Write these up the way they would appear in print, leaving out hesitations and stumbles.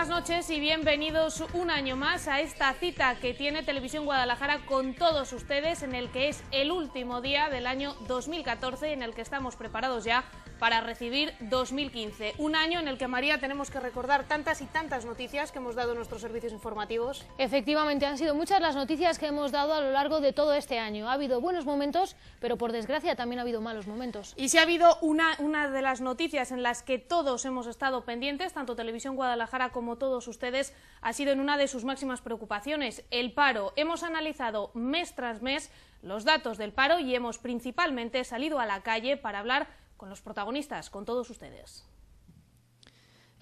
buenas noches y bienvenidos un año más a esta cita que tiene Televisión Guadalajara con todos ustedes, en el que es el último día del año 2014, en el que estamos preparados ya para recibir 2015. Un año en el que, María, tenemos que recordar tantas y tantas noticias que hemos dado en nuestros servicios informativos. Efectivamente, han sido muchas las noticias que hemos dado a lo largo de todo este año. Ha habido buenos momentos, pero por desgracia también ha habido malos momentos. Y si ha habido una de las noticias en las que todos hemos estado pendientes, tanto Televisión Guadalajara como todos ustedes, ha sido en una de sus máximas preocupaciones, el paro. Hemos analizado mes tras mes los datos del paro y hemos principalmente salido a la calle para hablar con los protagonistas, con todos ustedes.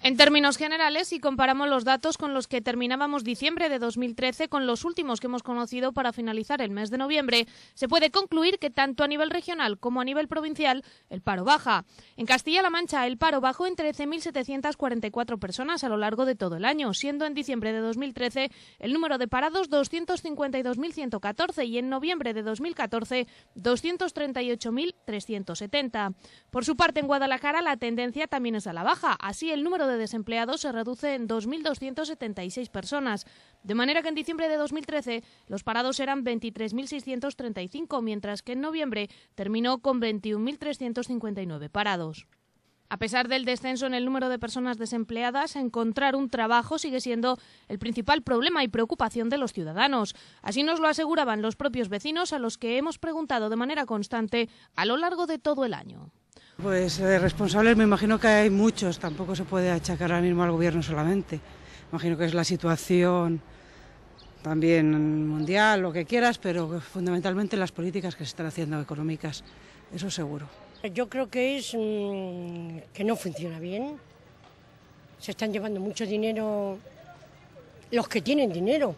En términos generales, si comparamos los datos con los que terminábamos diciembre de 2013 con los últimos que hemos conocido para finalizar el mes de noviembre, se puede concluir que tanto a nivel regional como a nivel provincial el paro baja. En Castilla-La Mancha el paro bajó en 13.744 personas a lo largo de todo el año, siendo en diciembre de 2013 el número de parados 252.114 y en noviembre de 2014 238.370. Por su parte, en Guadalajara la tendencia también es a la baja, así el número de desempleados se reduce en 2.276 personas, de manera que en diciembre de 2013 los parados eran 23.635, mientras que en noviembre terminó con 21.359 parados. A pesar del descenso en el número de personas desempleadas, encontrar un trabajo sigue siendo el principal problema y preocupación de los ciudadanos. Así nos lo aseguraban los propios vecinos, a los que hemos preguntado de manera constante a lo largo de todo el año. Pues responsables me imagino que hay muchos, tampoco se puede achacar ahora mismo al gobierno solamente. Imagino que es la situación también mundial, lo que quieras, pero fundamentalmente las políticas que se están haciendo económicas, eso seguro. Yo creo que es que no funciona bien, se están llevando mucho dinero los que tienen dinero,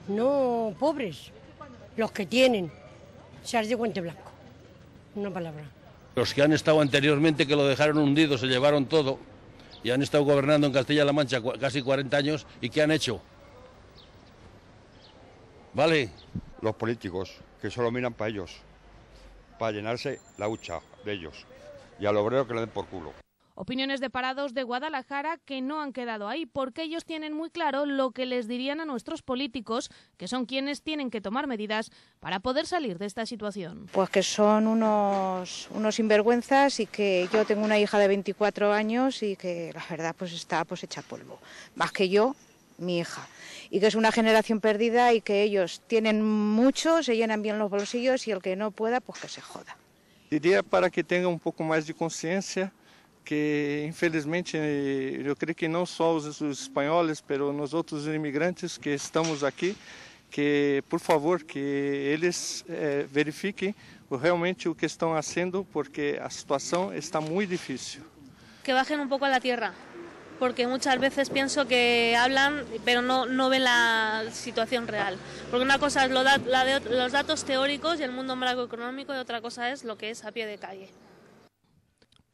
no pobres, los que tienen, se hace de guante blanco, una palabra. Los que han estado anteriormente, que lo dejaron hundido, se llevaron todo y han estado gobernando en Castilla-La Mancha casi 40 años, ¿y qué han hecho? ¿Vale? Los políticos, que solo miran para ellos, para llenarse la hucha de ellos, y al obrero que le den por culo. Opiniones de parados de Guadalajara que no han quedado ahí, porque ellos tienen muy claro lo que les dirían a nuestros políticos, que son quienes tienen que tomar medidas para poder salir de esta situación. Pues que son unos sinvergüenzas, y que yo tengo una hija de 24 años y que la verdad pues está pues hecha polvo, más que yo, mi hija, y que es una generación perdida y que ellos tienen mucho, se llenan bien los bolsillos y el que no pueda pues que se joda. Diría para que tenga un poco más de conciencia, que infelizmente eu creio que não só os espanhóis, pero nós outros imigrantes que estamos aqui, que por favor que eles verifiquem realmente o que estão fazendo, porque a situação está muito difícil. Que bajen un poco a la tierra, porque muchas veces pienso que hablan pero no ven la situación real, porque una cosa es los datos teóricos y el mundo macroeconómico y otra cosa es lo que es a pie de calle.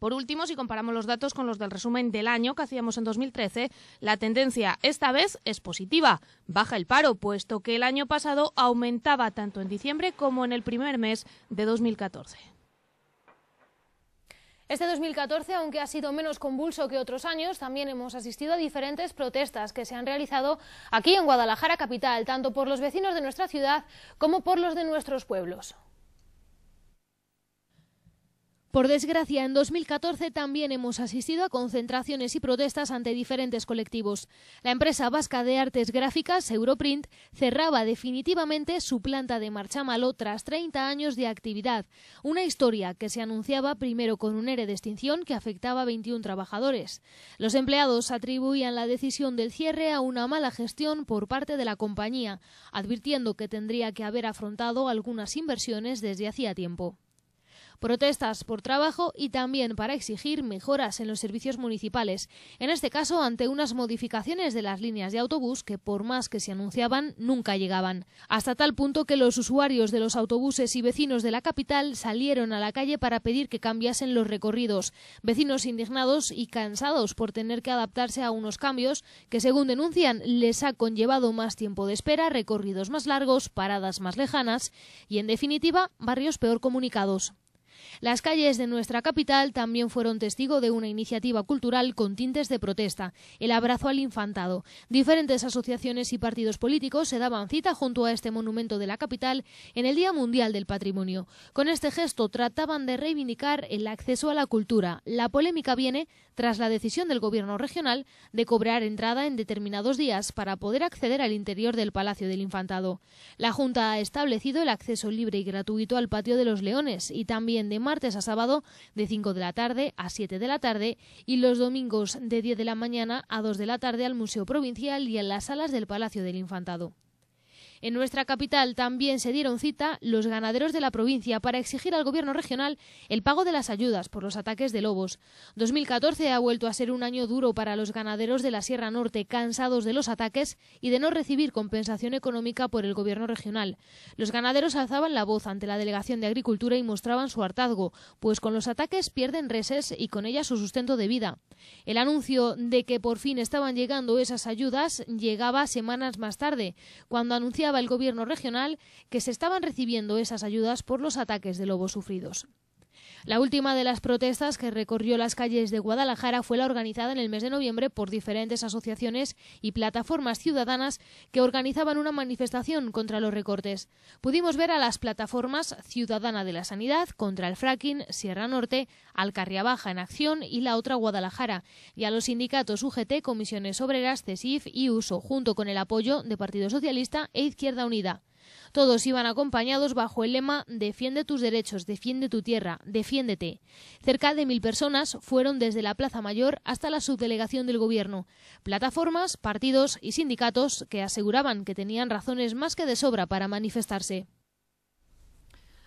Por último, si comparamos los datos con los del resumen del año que hacíamos en 2013, la tendencia esta vez es positiva. Baja el paro, puesto que el año pasado aumentaba tanto en diciembre como en el primer mes de 2014. Este 2014, aunque ha sido menos convulso que otros años, también hemos asistido a diferentes protestas que se han realizado aquí en Guadalajara capital, tanto por los vecinos de nuestra ciudad como por los de nuestros pueblos. Por desgracia, en 2014 también hemos asistido a concentraciones y protestas ante diferentes colectivos. La empresa vasca de artes gráficas, Europrint, cerraba definitivamente su planta de Marchamalo tras 30 años de actividad. Una historia que se anunciaba primero con un ERE de extinción que afectaba a 21 trabajadores. Los empleados atribuían la decisión del cierre a una mala gestión por parte de la compañía, advirtiendo que tendría que haber afrontado algunas inversiones desde hacía tiempo. Protestas por trabajo y también para exigir mejoras en los servicios municipales, en este caso ante unas modificaciones de las líneas de autobús que, por más que se anunciaban, nunca llegaban. Hasta tal punto que los usuarios de los autobuses y vecinos de la capital salieron a la calle para pedir que cambiasen los recorridos. Vecinos indignados y cansados por tener que adaptarse a unos cambios que, según denuncian, les ha conllevado más tiempo de espera, recorridos más largos, paradas más lejanas y, en definitiva, barrios peor comunicados. Las calles de nuestra capital también fueron testigo de una iniciativa cultural con tintes de protesta, el abrazo al infantado. Diferentes asociaciones y partidos políticos se daban cita junto a este monumento de la capital en el Día Mundial del Patrimonio. Con este gesto trataban de reivindicar el acceso a la cultura. La polémica viene tras la decisión del Gobierno regional de cobrar entrada en determinados días para poder acceder al interior del Palacio del Infantado. La Junta ha establecido el acceso libre y gratuito al Patio de los Leones y también de martes a sábado de 5 de la tarde a 7 de la tarde y los domingos de 10 de la mañana a 2 de la tarde al Museo Provincial y en las salas del Palacio del Infantado. En nuestra capital también se dieron cita los ganaderos de la provincia para exigir al Gobierno regional el pago de las ayudas por los ataques de lobos. 2014 ha vuelto a ser un año duro para los ganaderos de la Sierra Norte, cansados de los ataques y de no recibir compensación económica por el Gobierno regional. Los ganaderos alzaban la voz ante la Delegación de Agricultura y mostraban su hartazgo, pues con los ataques pierden reses y con ellas su sustento de vida. El anuncio de que por fin estaban llegando esas ayudas llegaba semanas más tarde, cuando anunciaba el Gobierno regional que se estaban recibiendo esas ayudas por los ataques de lobos sufridos. La última de las protestas que recorrió las calles de Guadalajara fue la organizada en el mes de noviembre por diferentes asociaciones y plataformas ciudadanas que organizaban una manifestación contra los recortes. Pudimos ver a las plataformas Ciudadana de la Sanidad, Contra el Fracking, Sierra Norte, Alcarria Baja en Acción y la otra Guadalajara, y a los sindicatos UGT, Comisiones Obreras, CESIF y USO, junto con el apoyo de Partido Socialista e Izquierda Unida. Todos iban acompañados bajo el lema «Defiende tus derechos, defiende tu tierra, defiéndete». Cerca de 1000 personas fueron desde la Plaza Mayor hasta la subdelegación del Gobierno. Plataformas, partidos y sindicatos que aseguraban que tenían razones más que de sobra para manifestarse.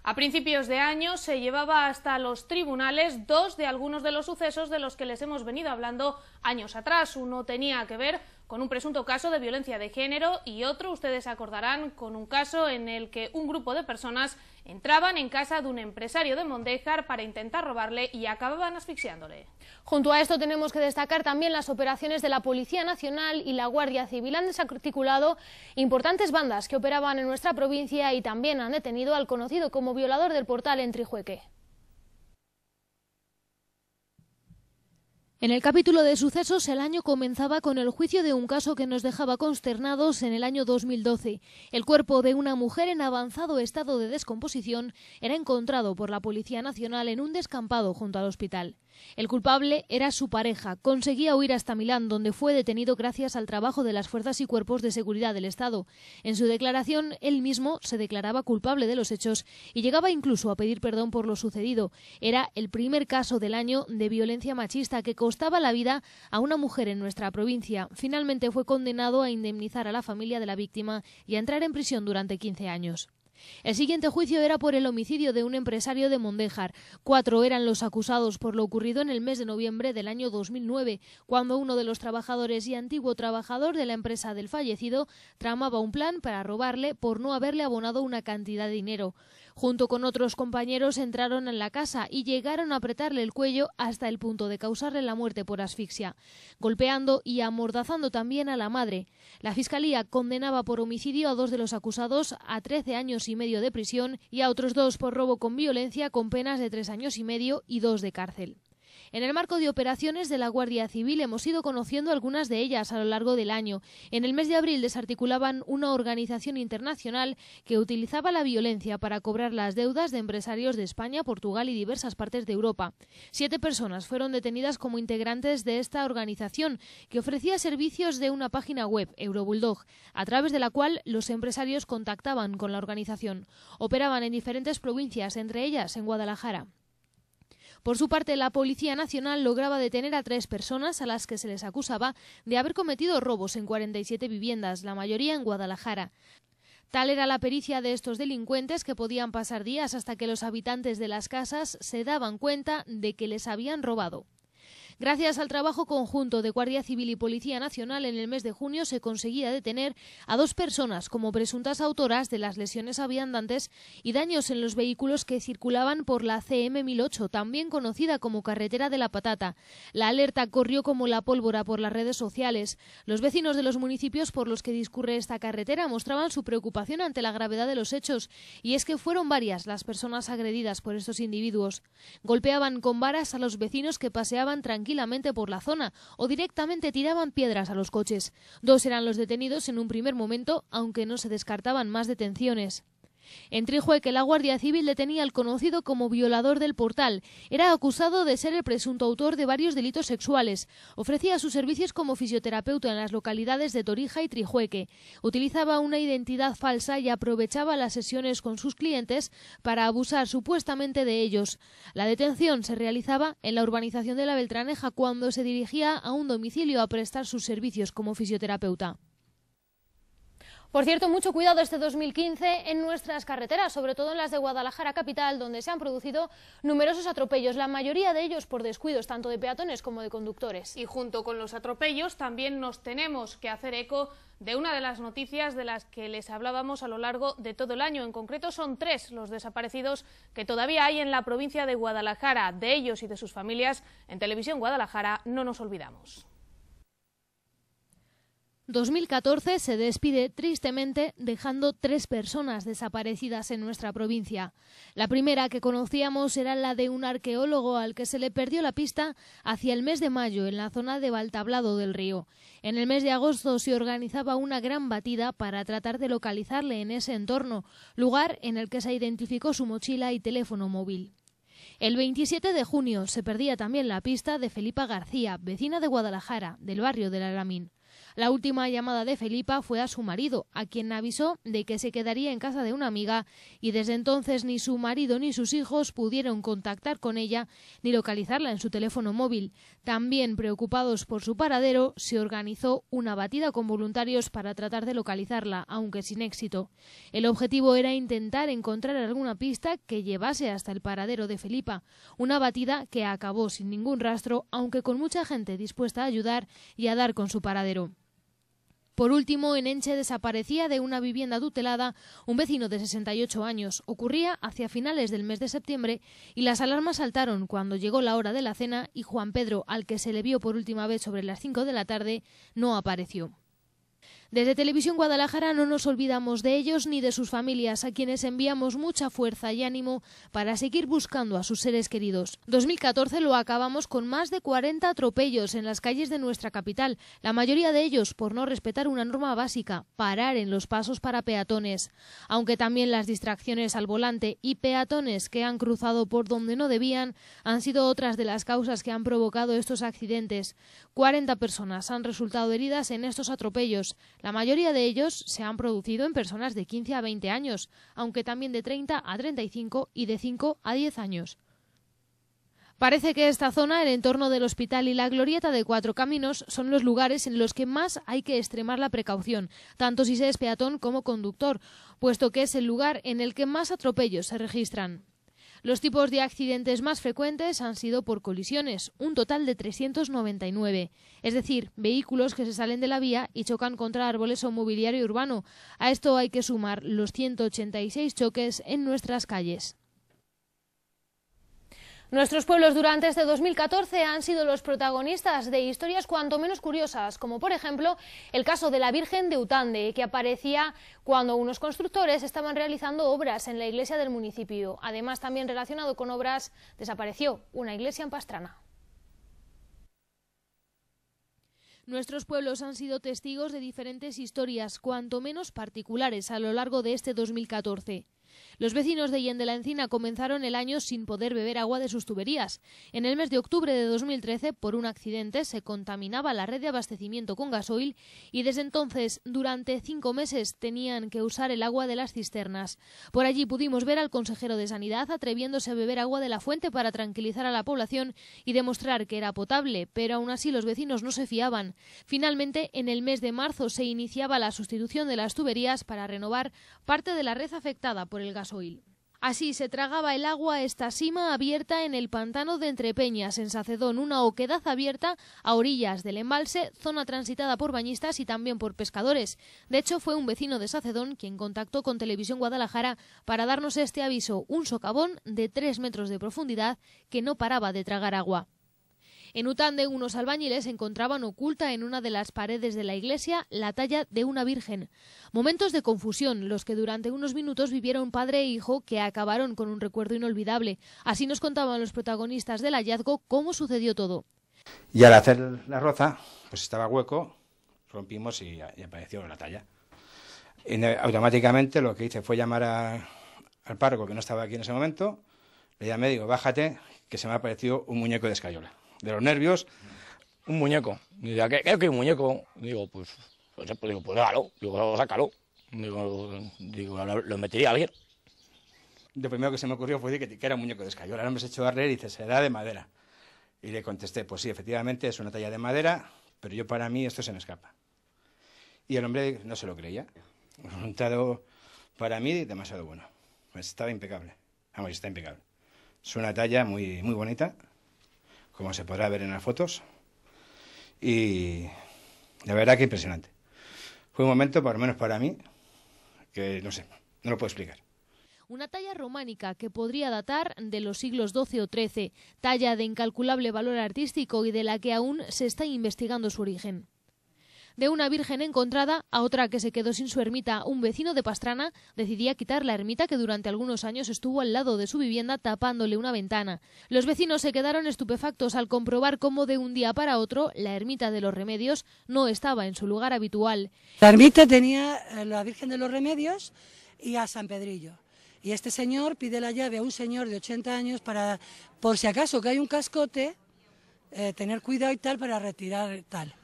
A principios de año se llevaba hasta los tribunales dos de algunos de los sucesos de los que les hemos venido hablando años atrás. Uno tenía que ver con un presunto caso de violencia de género y otro, ustedes se acordarán, con un caso en el que un grupo de personas entraban en casa de un empresario de Mondéjar para intentar robarle y acababan asfixiándole. Junto a esto tenemos que destacar también las operaciones de la Policía Nacional y la Guardia Civil. Han desarticulado importantes bandas que operaban en nuestra provincia y también han detenido al conocido como violador del Portal en Trijueque. En el capítulo de sucesos, el año comenzaba con el juicio de un caso que nos dejaba consternados en el año 2012. El cuerpo de una mujer en avanzado estado de descomposición era encontrado por la Policía Nacional en un descampado junto al hospital. El culpable era su pareja. Conseguía huir hasta Milán, donde fue detenido gracias al trabajo de las fuerzas y cuerpos de seguridad del Estado. En su declaración, él mismo se declaraba culpable de los hechos y llegaba incluso a pedir perdón por lo sucedido. Era el primer caso del año de violencia machista que costaba la vida a una mujer en nuestra provincia. Finalmente fue condenado a indemnizar a la familia de la víctima y a entrar en prisión durante 15 años. El siguiente juicio era por el homicidio de un empresario de Mondéjar. 4 eran los acusados por lo ocurrido en el mes de noviembre del año 2009, cuando uno de los trabajadores y antiguo trabajador de la empresa del fallecido tramaba un plan para robarle por no haberle abonado una cantidad de dinero. Junto con otros compañeros entraron en la casa y llegaron a apretarle el cuello hasta el punto de causarle la muerte por asfixia, golpeando y amordazando también a la madre. La Fiscalía condenaba por homicidio a 2 de los acusados a 13 años y medio de prisión y a otros 2 por robo con violencia con penas de 3 años y medio y 2 de cárcel. En el marco de operaciones de la Guardia Civil hemos ido conociendo algunas de ellas a lo largo del año. En el mes de abril desarticulaban una organización internacional que utilizaba la violencia para cobrar las deudas de empresarios de España, Portugal y diversas partes de Europa. 7 personas fueron detenidas como integrantes de esta organización, que ofrecía servicios de una página web, Eurobulldog, a través de la cual los empresarios contactaban con la organización. Operaban en diferentes provincias, entre ellas en Guadalajara. Por su parte, la Policía Nacional lograba detener a 3 personas a las que se les acusaba de haber cometido robos en 47 viviendas, la mayoría en Guadalajara. Tal era la pericia de estos delincuentes que podían pasar días hasta que los habitantes de las casas se daban cuenta de que les habían robado. Gracias al trabajo conjunto de Guardia Civil y Policía Nacional, en el mes de junio se conseguía detener a 2 personas como presuntas autoras de las lesiones a viandantes y daños en los vehículos que circulaban por la CM 1008, también conocida como Carretera de la Patata. La alerta corrió como la pólvora por las redes sociales. Los vecinos de los municipios por los que discurre esta carretera mostraban su preocupación ante la gravedad de los hechos, y es que fueron varias las personas agredidas por estos individuos. Golpeaban con varas a los vecinos que paseaban tranquilamente por la zona o directamente tiraban piedras a los coches. 2 eran los detenidos en un primer momento, aunque no se descartaban más detenciones. En Trijueque, la Guardia Civil detenía al conocido como violador del Portal. Era acusado de ser el presunto autor de varios delitos sexuales. Ofrecía sus servicios como fisioterapeuta en las localidades de Torija y Trijueque. Utilizaba una identidad falsa y aprovechaba las sesiones con sus clientes para abusar supuestamente de ellos. La detención se realizaba en la urbanización de la Beltraneja cuando se dirigía a un domicilio a prestar sus servicios como fisioterapeuta. Por cierto, mucho cuidado este 2015 en nuestras carreteras, sobre todo en las de Guadalajara capital, donde se han producido numerosos atropellos, la mayoría de ellos por descuidos tanto de peatones como de conductores. Y junto con los atropellos también nos tenemos que hacer eco de una de las noticias de las que les hablábamos a lo largo de todo el año. En concreto son 3 los desaparecidos que todavía hay en la provincia de Guadalajara. De ellos y de sus familias, en Televisión Guadalajara no nos olvidamos. 2014 se despide tristemente dejando 3 personas desaparecidas en nuestra provincia. La primera que conocíamos era la de un arqueólogo al que se le perdió la pista hacia el mes de mayo en la zona de Valtablado del Río. En el mes de agosto se organizaba una gran batida para tratar de localizarle en ese entorno, lugar en el que se identificó su mochila y teléfono móvil. El 27 de junio se perdía también la pista de Felipa García, vecina de Guadalajara, del barrio del Alamín. La última llamada de Felipa fue a su marido, a quien avisó de que se quedaría en casa de una amiga, y desde entonces ni su marido ni sus hijos pudieron contactar con ella ni localizarla en su teléfono móvil. También preocupados por su paradero, se organizó una batida con voluntarios para tratar de localizarla, aunque sin éxito. El objetivo era intentar encontrar alguna pista que llevase hasta el paradero de Felipa, una batida que acabó sin ningún rastro, aunque con mucha gente dispuesta a ayudar y a dar con su paradero. Por último, en Enche desaparecía de una vivienda tutelada un vecino de 68 años. Ocurría hacia finales del mes de septiembre y las alarmas saltaron cuando llegó la hora de la cena y Juan Pedro, al que se le vio por última vez sobre las 5 de la tarde, no apareció. Desde Televisión Guadalajara no nos olvidamos de ellos ni de sus familias, a quienes enviamos mucha fuerza y ánimo para seguir buscando a sus seres queridos. 2014 lo acabamos con más de 40 atropellos en las calles de nuestra capital, la mayoría de ellos por no respetar una norma básica, parar en los pasos para peatones. Aunque también las distracciones al volante y peatones que han cruzado por donde no debían han sido otras de las causas que han provocado estos accidentes. 40 personas han resultado heridas en estos atropellos. La mayoría de ellos se han producido en personas de 15 a 20 años, aunque también de 30 a 35 y de 5 a 10 años. Parece que esta zona, el entorno del hospital y la glorieta de Cuatro Caminos, son los lugares en los que más hay que extremar la precaución, tanto si se es peatón como conductor, puesto que es el lugar en el que más atropellos se registran. Los tipos de accidentes más frecuentes han sido por colisiones, un total de 399, es decir, vehículos que se salen de la vía y chocan contra árboles o mobiliario urbano. A esto hay que sumar los 186 choques en nuestras calles. Nuestros pueblos durante este 2014 han sido los protagonistas de historias cuanto menos curiosas, como por ejemplo el caso de la Virgen de Utande, que aparecía cuando unos constructores estaban realizando obras en la iglesia del municipio. Además, también relacionado con obras, desapareció una iglesia en Pastrana. Nuestros pueblos han sido testigos de diferentes historias, cuanto menos particulares, a lo largo de este 2014. Los vecinos de Hien de la Encina comenzaron el año sin poder beber agua de sus tuberías. En el mes de octubre de 2013, por un accidente, se contaminaba la red de abastecimiento con gasoil y desde entonces, durante 5 meses, tenían que usar el agua de las cisternas. Por allí pudimos ver al consejero de Sanidad atreviéndose a beber agua de la fuente para tranquilizar a la población y demostrar que era potable, pero aún así los vecinos no se fiaban. Finalmente, en el mes de marzo se iniciaba la sustitución de las tuberías para renovar parte de la red afectada por el gasoil. Así se tragaba el agua esta sima abierta en el pantano de Entrepeñas, en Sacedón, una oquedad abierta a orillas del embalse, zona transitada por bañistas y también por pescadores. De hecho, fue un vecino de Sacedón quien contactó con Televisión Guadalajara para darnos este aviso, un socavón de 3 metros de profundidad que no paraba de tragar agua. En Utande, unos albañiles encontraban oculta en una de las paredes de la iglesia la talla de una virgen. Momentos de confusión, los que durante unos minutos vivieron padre e hijo que acabaron con un recuerdo inolvidable. Así nos contaban los protagonistas del hallazgo cómo sucedió todo. Y al hacer la roza, pues estaba hueco, rompimos y apareció la talla. Y automáticamente lo que hice fue llamar al párroco, que no estaba aquí en ese momento. Le llamé, digo, bájate, que se me ha aparecido un muñeco de escayola. De los nervios, un muñeco. Digo, ¿qué un muñeco? Digo, pues hágalo. Digo, sácalo. Digo, lo metería a alguien. Lo primero que se me ocurrió fue decir que era un muñeco de escayola. Ahora me he hecho a reír y dice, será de madera. Y le contesté, pues sí, efectivamente es una talla de madera, pero para mí esto se me escapa. Y el hombre no se lo creía. Un resultado para mí demasiado bueno. Pues estaba impecable. Vamos, está impecable. Es una talla muy bonita, como se podrá ver en las fotos, y la verdad que impresionante. Fue un momento, por lo menos para mí, que no sé, no lo puedo explicar. Una talla románica que podría datar de los siglos XII o XIII, talla de incalculable valor artístico y de la que aún se está investigando su origen. De una virgen encontrada a otra que se quedó sin su ermita, un vecino de Pastrana decidía quitar la ermita que durante algunos años estuvo al lado de su vivienda tapándole una ventana. Los vecinos se quedaron estupefactos al comprobar cómo de un día para otro la ermita de los Remedios no estaba en su lugar habitual. La ermita tenía a la Virgen de los Remedios y a San Pedrillo. Y este señor pide la llave a un señor de 80 años para, por si acaso que hay un cascote, tener cuidado y tal para retirar tal.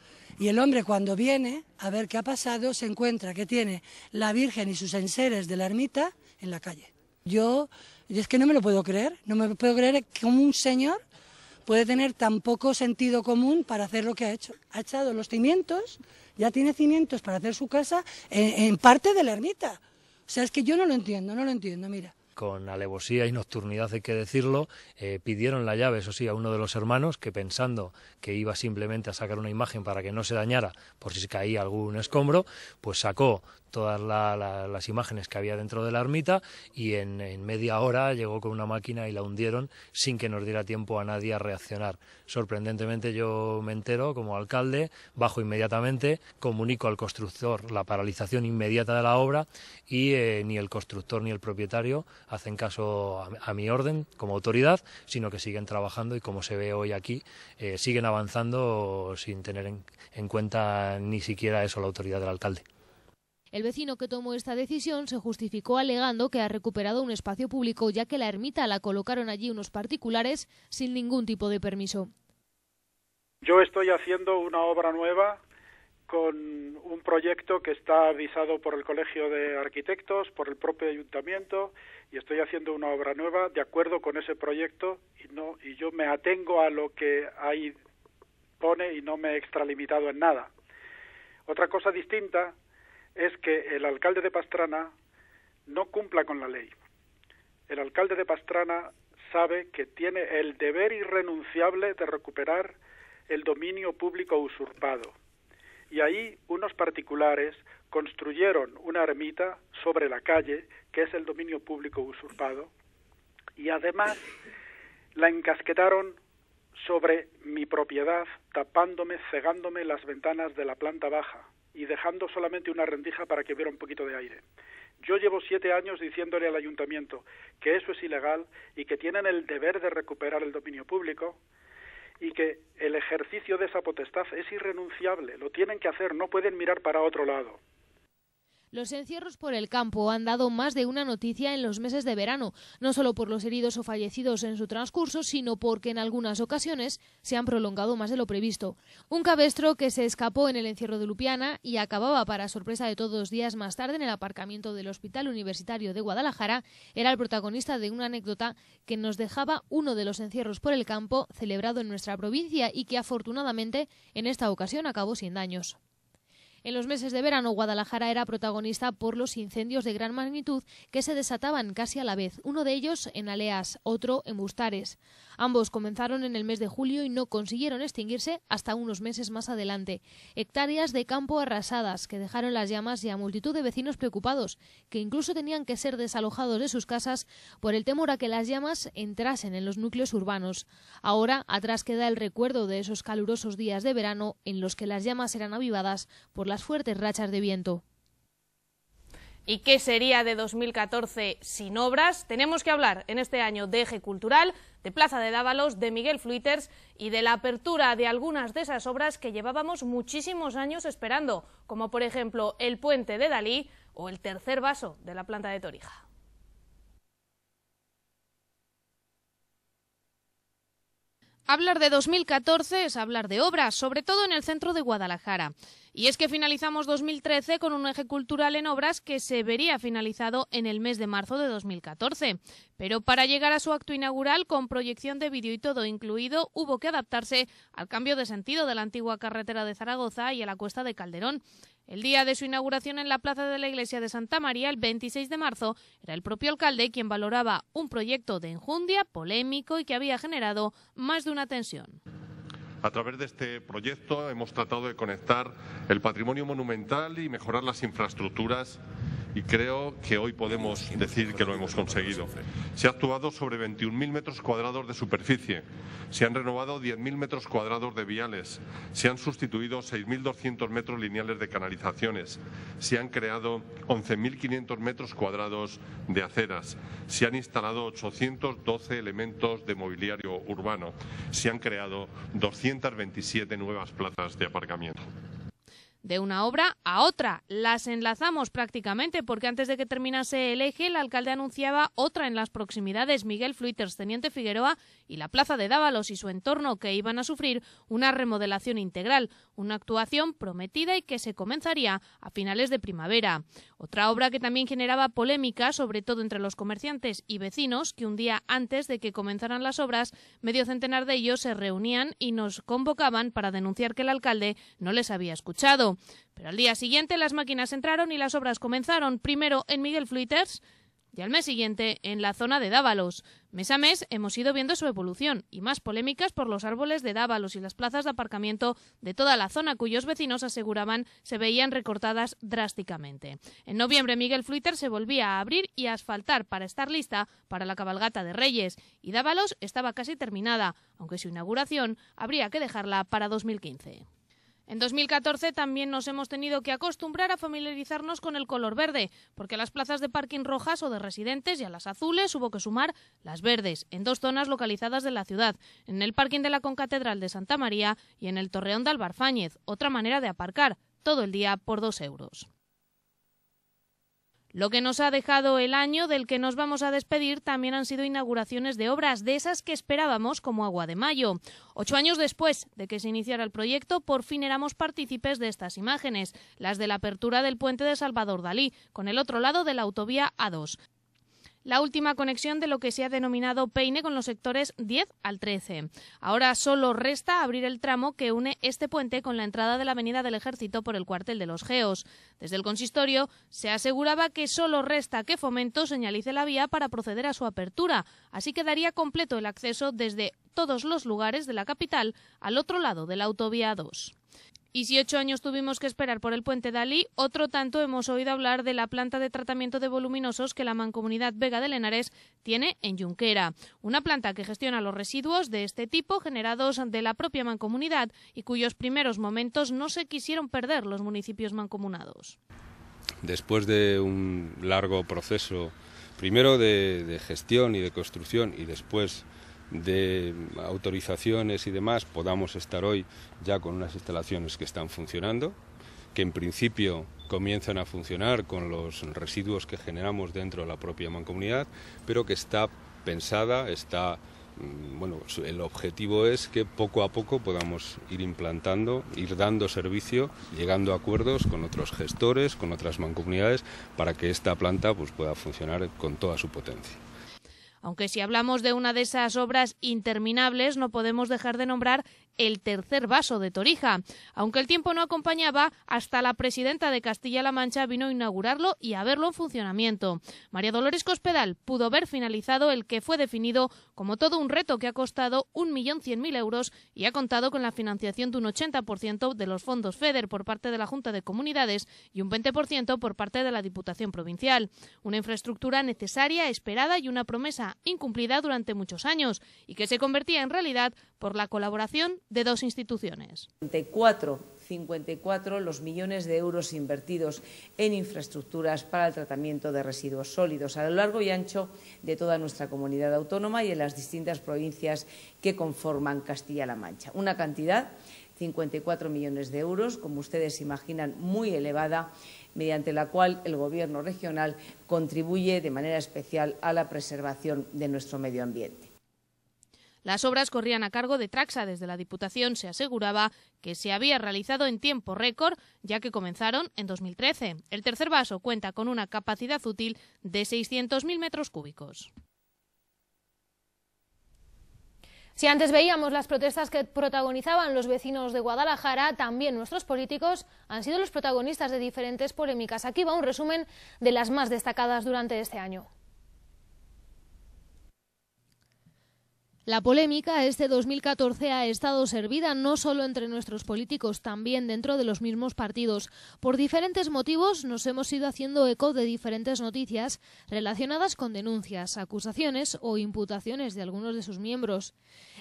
Y el hombre, cuando viene a ver qué ha pasado, se encuentra que tiene la Virgen y sus enseres de la ermita en la calle. Yo es que no me lo puedo creer, no me puedo creer que un señor puede tener tan poco sentido común para hacer lo que ha hecho. Ha echado los cimientos, ya tiene cimientos para hacer su casa en parte de la ermita. O sea, es que yo no lo entiendo, mira. Con alevosía y nocturnidad, hay que decirlo, pidieron la llave, eso sí, a uno de los hermanos, que pensando que iba simplemente a sacar una imagen para que no se dañara por si se caía algún escombro, pues sacó todas las imágenes que había dentro de la ermita y en media hora llegó con una máquina y la hundieron sin que nos diera tiempo a nadie a reaccionar. Sorprendentemente yo me entero como alcalde, bajo inmediatamente, comunico al constructor la paralización inmediata de la obra y ni el constructor ni el propietario hacen caso a mi orden como autoridad, sino que siguen trabajando y como se ve hoy aquí, siguen avanzando sin tener en cuenta ni siquiera eso la autoridad del alcalde. El vecino que tomó esta decisión se justificó alegando que ha recuperado un espacio público, ya que la ermita la colocaron allí unos particulares sin ningún tipo de permiso. Yo estoy haciendo una obra nueva con un proyecto que está avisado por el Colegio de Arquitectos, por el propio Ayuntamiento, y estoy haciendo una obra nueva de acuerdo con ese proyecto y yo me atengo a lo que ahí pone y no me he extralimitado en nada. Otra cosa distinta es que el alcalde de Pastrana no cumpla con la ley. El alcalde de Pastrana sabe que tiene el deber irrenunciable de recuperar el dominio público usurpado. Y ahí unos particulares construyeron una ermita sobre la calle, que es el dominio público usurpado, y además la encasquetaron sobre mi propiedad, tapándome, cegándome las ventanas de la planta baja y dejando solamente una rendija para que hubiera un poquito de aire. Yo llevo 7 años diciéndole al ayuntamiento que eso es ilegal y que tienen el deber de recuperar el dominio público y que el ejercicio de esa potestad es irrenunciable, lo tienen que hacer, no pueden mirar para otro lado. Los encierros por el campo han dado más de una noticia en los meses de verano, no solo por los heridos o fallecidos en su transcurso, sino porque en algunas ocasiones se han prolongado más de lo previsto. Un cabestro que se escapó en el encierro de Lupiana y acababa, para sorpresa de todos, días más tarde en el aparcamiento del Hospital Universitario de Guadalajara, era el protagonista de una anécdota que nos dejaba uno de los encierros por el campo celebrado en nuestra provincia y que afortunadamente en esta ocasión acabó sin daños. En los meses de verano, Guadalajara era protagonista por los incendios de gran magnitud que se desataban casi a la vez, uno de ellos en Aleas, otro en Bustares. Ambos comenzaron en el mes de julio y no consiguieron extinguirse hasta unos meses más adelante. Hectáreas de campo arrasadas que dejaron las llamas y a multitud de vecinos preocupados, que incluso tenían que ser desalojados de sus casas por el temor a que las llamas entrasen en los núcleos urbanos. Ahora, atrás queda el recuerdo de esos calurosos días de verano en los que las llamas eran avivadas por las fuertes rachas de viento. ¿Y qué sería de 2014 sin obras? Tenemos que hablar en este año de eje cultural, de Plaza de Dávalos, de Miguel Fluíters y de la apertura de algunas de esas obras que llevábamos muchísimos años esperando, como por ejemplo el puente de Dalí o el tercer vaso de la planta de Torija. Hablar de 2014 es hablar de obras, sobre todo en el centro de Guadalajara. Y es que finalizamos 2013 con un eje cultural en obras que se vería finalizado en el mes de marzo de 2014. Pero para llegar a su acto inaugural, con proyección de vídeo y todo incluido, hubo que adaptarse al cambio de sentido de la antigua carretera de Zaragoza y a la cuesta de Calderón. El día de su inauguración en la plaza de la iglesia de Santa María, el 26 de marzo, era el propio alcalde quien valoraba un proyecto de enjundia, polémico y que había generado más de una tensión. A través de este proyecto hemos tratado de conectar el patrimonio monumental y mejorar las infraestructuras, y creo que hoy podemos decir que lo hemos conseguido. Se ha actuado sobre 21.000 metros cuadrados de superficie, se han renovado 10.000 metros cuadrados de viales, se han sustituido 6.200 metros lineales de canalizaciones, se han creado 11.500 metros cuadrados de aceras, se han instalado 812 elementos de mobiliario urbano, se han creado 227 nuevas plazas de aparcamiento. De una obra a otra. Las enlazamos prácticamente porque antes de que terminase el eje, el alcalde anunciaba otra en las proximidades, Miguel Fluíters, Teniente Figueroa y la Plaza de Dávalos y su entorno, que iban a sufrir una remodelación integral, una actuación prometida y que se comenzaría a finales de primavera. Otra obra que también generaba polémica, sobre todo entre los comerciantes y vecinos, que un día antes de que comenzaran las obras, medio centenar de ellos se reunían y nos convocaban para denunciar que el alcalde no les había escuchado. Pero al día siguiente las máquinas entraron y las obras comenzaron, primero en Miguel Fluíters y al mes siguiente en la zona de Dávalos. Mes a mes hemos ido viendo su evolución y más polémicas por los árboles de Dávalos y las plazas de aparcamiento de toda la zona, cuyos vecinos aseguraban se veían recortadas drásticamente. En noviembre Miguel Fluíters se volvía a abrir y a asfaltar para estar lista para la cabalgata de Reyes y Dávalos estaba casi terminada, aunque su inauguración habría que dejarla para 2015. En 2014 también nos hemos tenido que acostumbrar a familiarizarnos con el color verde, porque a las plazas de parking rojas o de residentes y a las azules hubo que sumar las verdes, en dos zonas localizadas de la ciudad, en el parking de la Concatedral de Santa María y en el Torreón de Albarfáñez, otra manera de aparcar, todo el día por 2 euros. Lo que nos ha dejado el año del que nos vamos a despedir también han sido inauguraciones de obras, de esas que esperábamos como agua de mayo. 8 años después de que se iniciara el proyecto, por fin éramos partícipes de estas imágenes, las de la apertura del puente de Salvador Dalí, con el otro lado de la autovía A2. La última conexión de lo que se ha denominado Peine con los sectores 10 al 13. Ahora solo resta abrir el tramo que une este puente con la entrada de la Avenida del Ejército por el cuartel de los Geos. Desde el consistorio se aseguraba que solo resta que Fomento señalice la vía para proceder a su apertura. Así quedaría completo el acceso desde todos los lugares de la capital al otro lado de la autovía 2. Y si 8 años tuvimos que esperar por el puente Dalí, otro tanto hemos oído hablar de la planta de tratamiento de voluminosos que la Mancomunidad Vega de Lenares tiene en Junquera. Una planta que gestiona los residuos de este tipo generados de la propia mancomunidad y cuyos primeros momentos no se quisieron perder los municipios mancomunados. Después de un largo proceso, primero de gestión y de construcción y después de autorizaciones y demás, podamos estar hoy ya con unas instalaciones que están funcionando, que en principio comienzan a funcionar con los residuos que generamos dentro de la propia mancomunidad, pero que está pensada, el objetivo es que poco a poco podamos ir implantando, ir dando servicio, llegando a acuerdos con otros gestores, con otras mancomunidades, para que esta planta pueda funcionar con toda su potencia. Aunque si hablamos de una de esas obras interminables, no podemos dejar de nombrar el tercer vaso de Torija. Aunque el tiempo no acompañaba, hasta la presidenta de Castilla-La Mancha vino a inaugurarlo y a verlo en funcionamiento. María Dolores Cospedal pudo ver finalizado el que fue definido como todo un reto que ha costado 1.100.000 euros y ha contado con la financiación de un 80% de los fondos FEDER por parte de la Junta de Comunidades y un 20% por parte de la Diputación Provincial. Una infraestructura necesaria, esperada y una promesa incumplida durante muchos años y que se convertía en realidad por la colaboración de dos instituciones. 54 los millones de euros invertidos en infraestructuras para el tratamiento de residuos sólidos a lo largo y ancho de toda nuestra comunidad autónoma y en las distintas provincias que conforman Castilla-La Mancha. Una cantidad, 54 millones de euros, como ustedes imaginan, muy elevada, mediante la cual el Gobierno regional contribuye de manera especial a la preservación de nuestro medio ambiente. Las obras corrían a cargo de Traxa. Desde la Diputación se aseguraba que se había realizado en tiempo récord, ya que comenzaron en 2013. El tercer vaso cuenta con una capacidad útil de 600.000 metros cúbicos. Si antes veíamos las protestas que protagonizaban los vecinos de Guadalajara, también nuestros políticos han sido los protagonistas de diferentes polémicas. Aquí va un resumen de las más destacadas durante este año. La polémica este 2014 ha estado servida no solo entre nuestros políticos, también dentro de los mismos partidos. Por diferentes motivos nos hemos ido haciendo eco de diferentes noticias relacionadas con denuncias, acusaciones o imputaciones de algunos de sus miembros.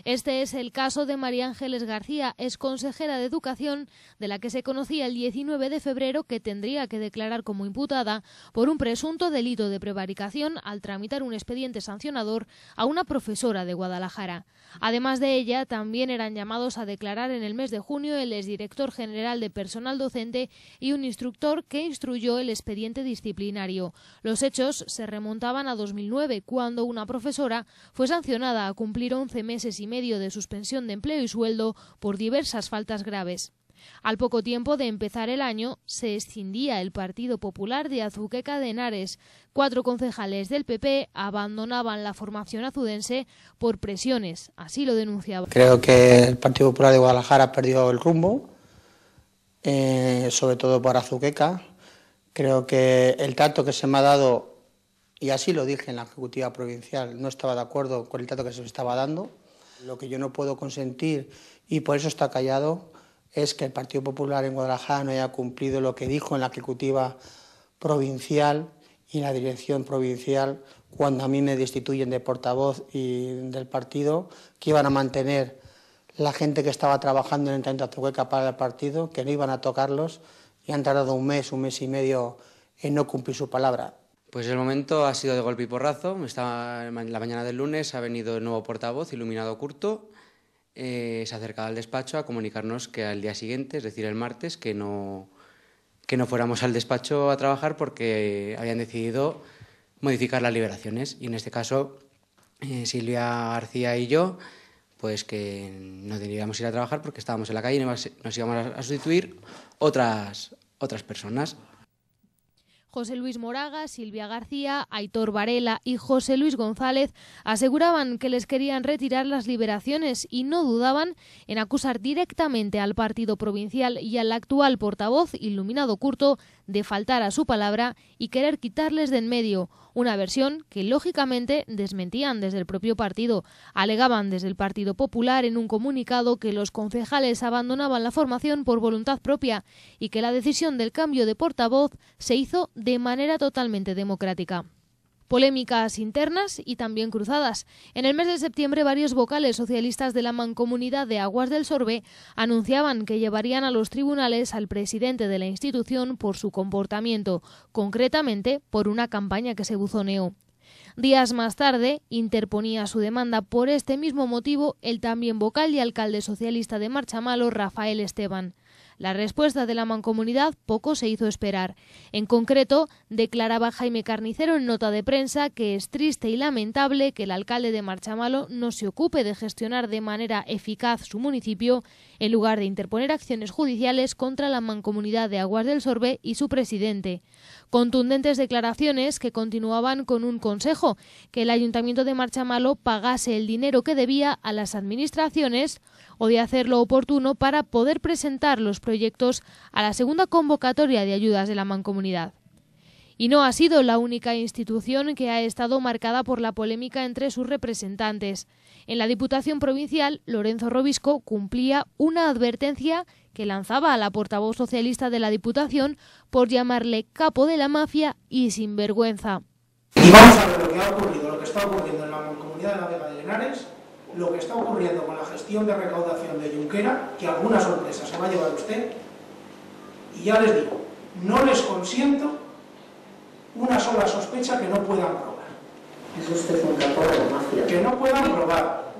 Este es el caso de María Ángeles García, exconsejera de Educación, de la que se conocía el 19 de febrero que tendría que declarar como imputada por un presunto delito de prevaricación al tramitar un expediente sancionador a una profesora de Guadalajara. Además de ella, también eran llamados a declarar en el mes de junio el exdirector general de personal docente y un instructor que instruyó el expediente disciplinario. Los hechos se remontaban a 2009, cuando una profesora fue sancionada a cumplir 11 meses y medio de suspensión de empleo y sueldo por diversas faltas graves. Al poco tiempo de empezar el año, se escindía el Partido Popular de Azuqueca de Henares. 4 concejales del PP abandonaban la formación azudense por presiones, así lo denunciaba. Creo que el Partido Popular de Guadalajara ha perdido el rumbo, sobre todo por Azuqueca. Creo que el trato que se me ha dado, y así lo dije en la Ejecutiva Provincial, no estaba de acuerdo con el trato que se me estaba dando. Lo que yo no puedo consentir, y por eso está callado, es que el Partido Popular en Guadalajara no haya cumplido lo que dijo en la Ejecutiva Provincial y en la Dirección Provincial cuando a mí me destituyen de portavoz y del partido, que iban a mantener la gente que estaba trabajando en el Ayuntamiento de Azuqueca para el partido, que no iban a tocarlos, y han tardado un mes y medio en no cumplir su palabra. Pues el momento ha sido de golpe y porrazo. La mañana del lunes ha venido el nuevo portavoz, Iluminado Curto. Se ha acercado al despacho a comunicarnos que al día siguiente, es decir, el martes, que no fuéramos al despacho a trabajar porque habían decidido modificar las liberaciones. Y en este caso, Silvia García y yo, pues que no deberíamos ir a trabajar porque estábamos en la calle y nos íbamos a sustituir otras personas. José Luis Moraga, Silvia García, Aitor Varela y José Luis González aseguraban que les querían retirar las liberaciones y no dudaban en acusar directamente al partido provincial y al actual portavoz, Iluminado Curto, de faltar a su palabra y querer quitarles de en medio, una versión que lógicamente desmentían desde el propio partido. Alegaban desde el Partido Popular en un comunicado que los concejales abandonaban la formación por voluntad propia y que la decisión del cambio de portavoz se hizo de manera totalmente democrática. Polémicas internas y también cruzadas. En el mes de septiembre, varios vocales socialistas de la Mancomunidad de Aguas del Sorbe anunciaban que llevarían a los tribunales al presidente de la institución por su comportamiento, concretamente por una campaña que se buzoneó. Días más tarde, interponía su demanda por este mismo motivo el también vocal y alcalde socialista de Marchamalo, Rafael Esteban. La respuesta de la Mancomunidad poco se hizo esperar. En concreto, declaraba Jaime Carnicero en nota de prensa que es triste y lamentable que el alcalde de Marchamalo no se ocupe de gestionar de manera eficaz su municipio en lugar de interponer acciones judiciales contra la Mancomunidad de Aguas del Sorbe y su presidente. Contundentes declaraciones que continuaban con un consejo aconsejó que el Ayuntamiento de Marchamalo pagase el dinero que debía a las administraciones o de hacer lo oportuno para poder presentar los proyectos a la segunda convocatoria de ayudas de la Mancomunidad. Y no ha sido la única institución que ha estado marcada por la polémica entre sus representantes. En la Diputación Provincial, Lorenzo Robisco cumplía una advertencia que lanzaba a la portavoz socialista de la Diputación por llamarle capo de la mafia y sinvergüenza. Y vamos a ver lo que ha ocurrido, lo que está ocurriendo en la Mancomunidad de la Vega de Henares, lo que está ocurriendo con la gestión de recaudación de Junquera, que alguna sorpresa se va a llevar usted, y ya les digo, no les consiento una sola sospecha que no puedan probar. Es usted un capo de la mafia. Que no puedan probar.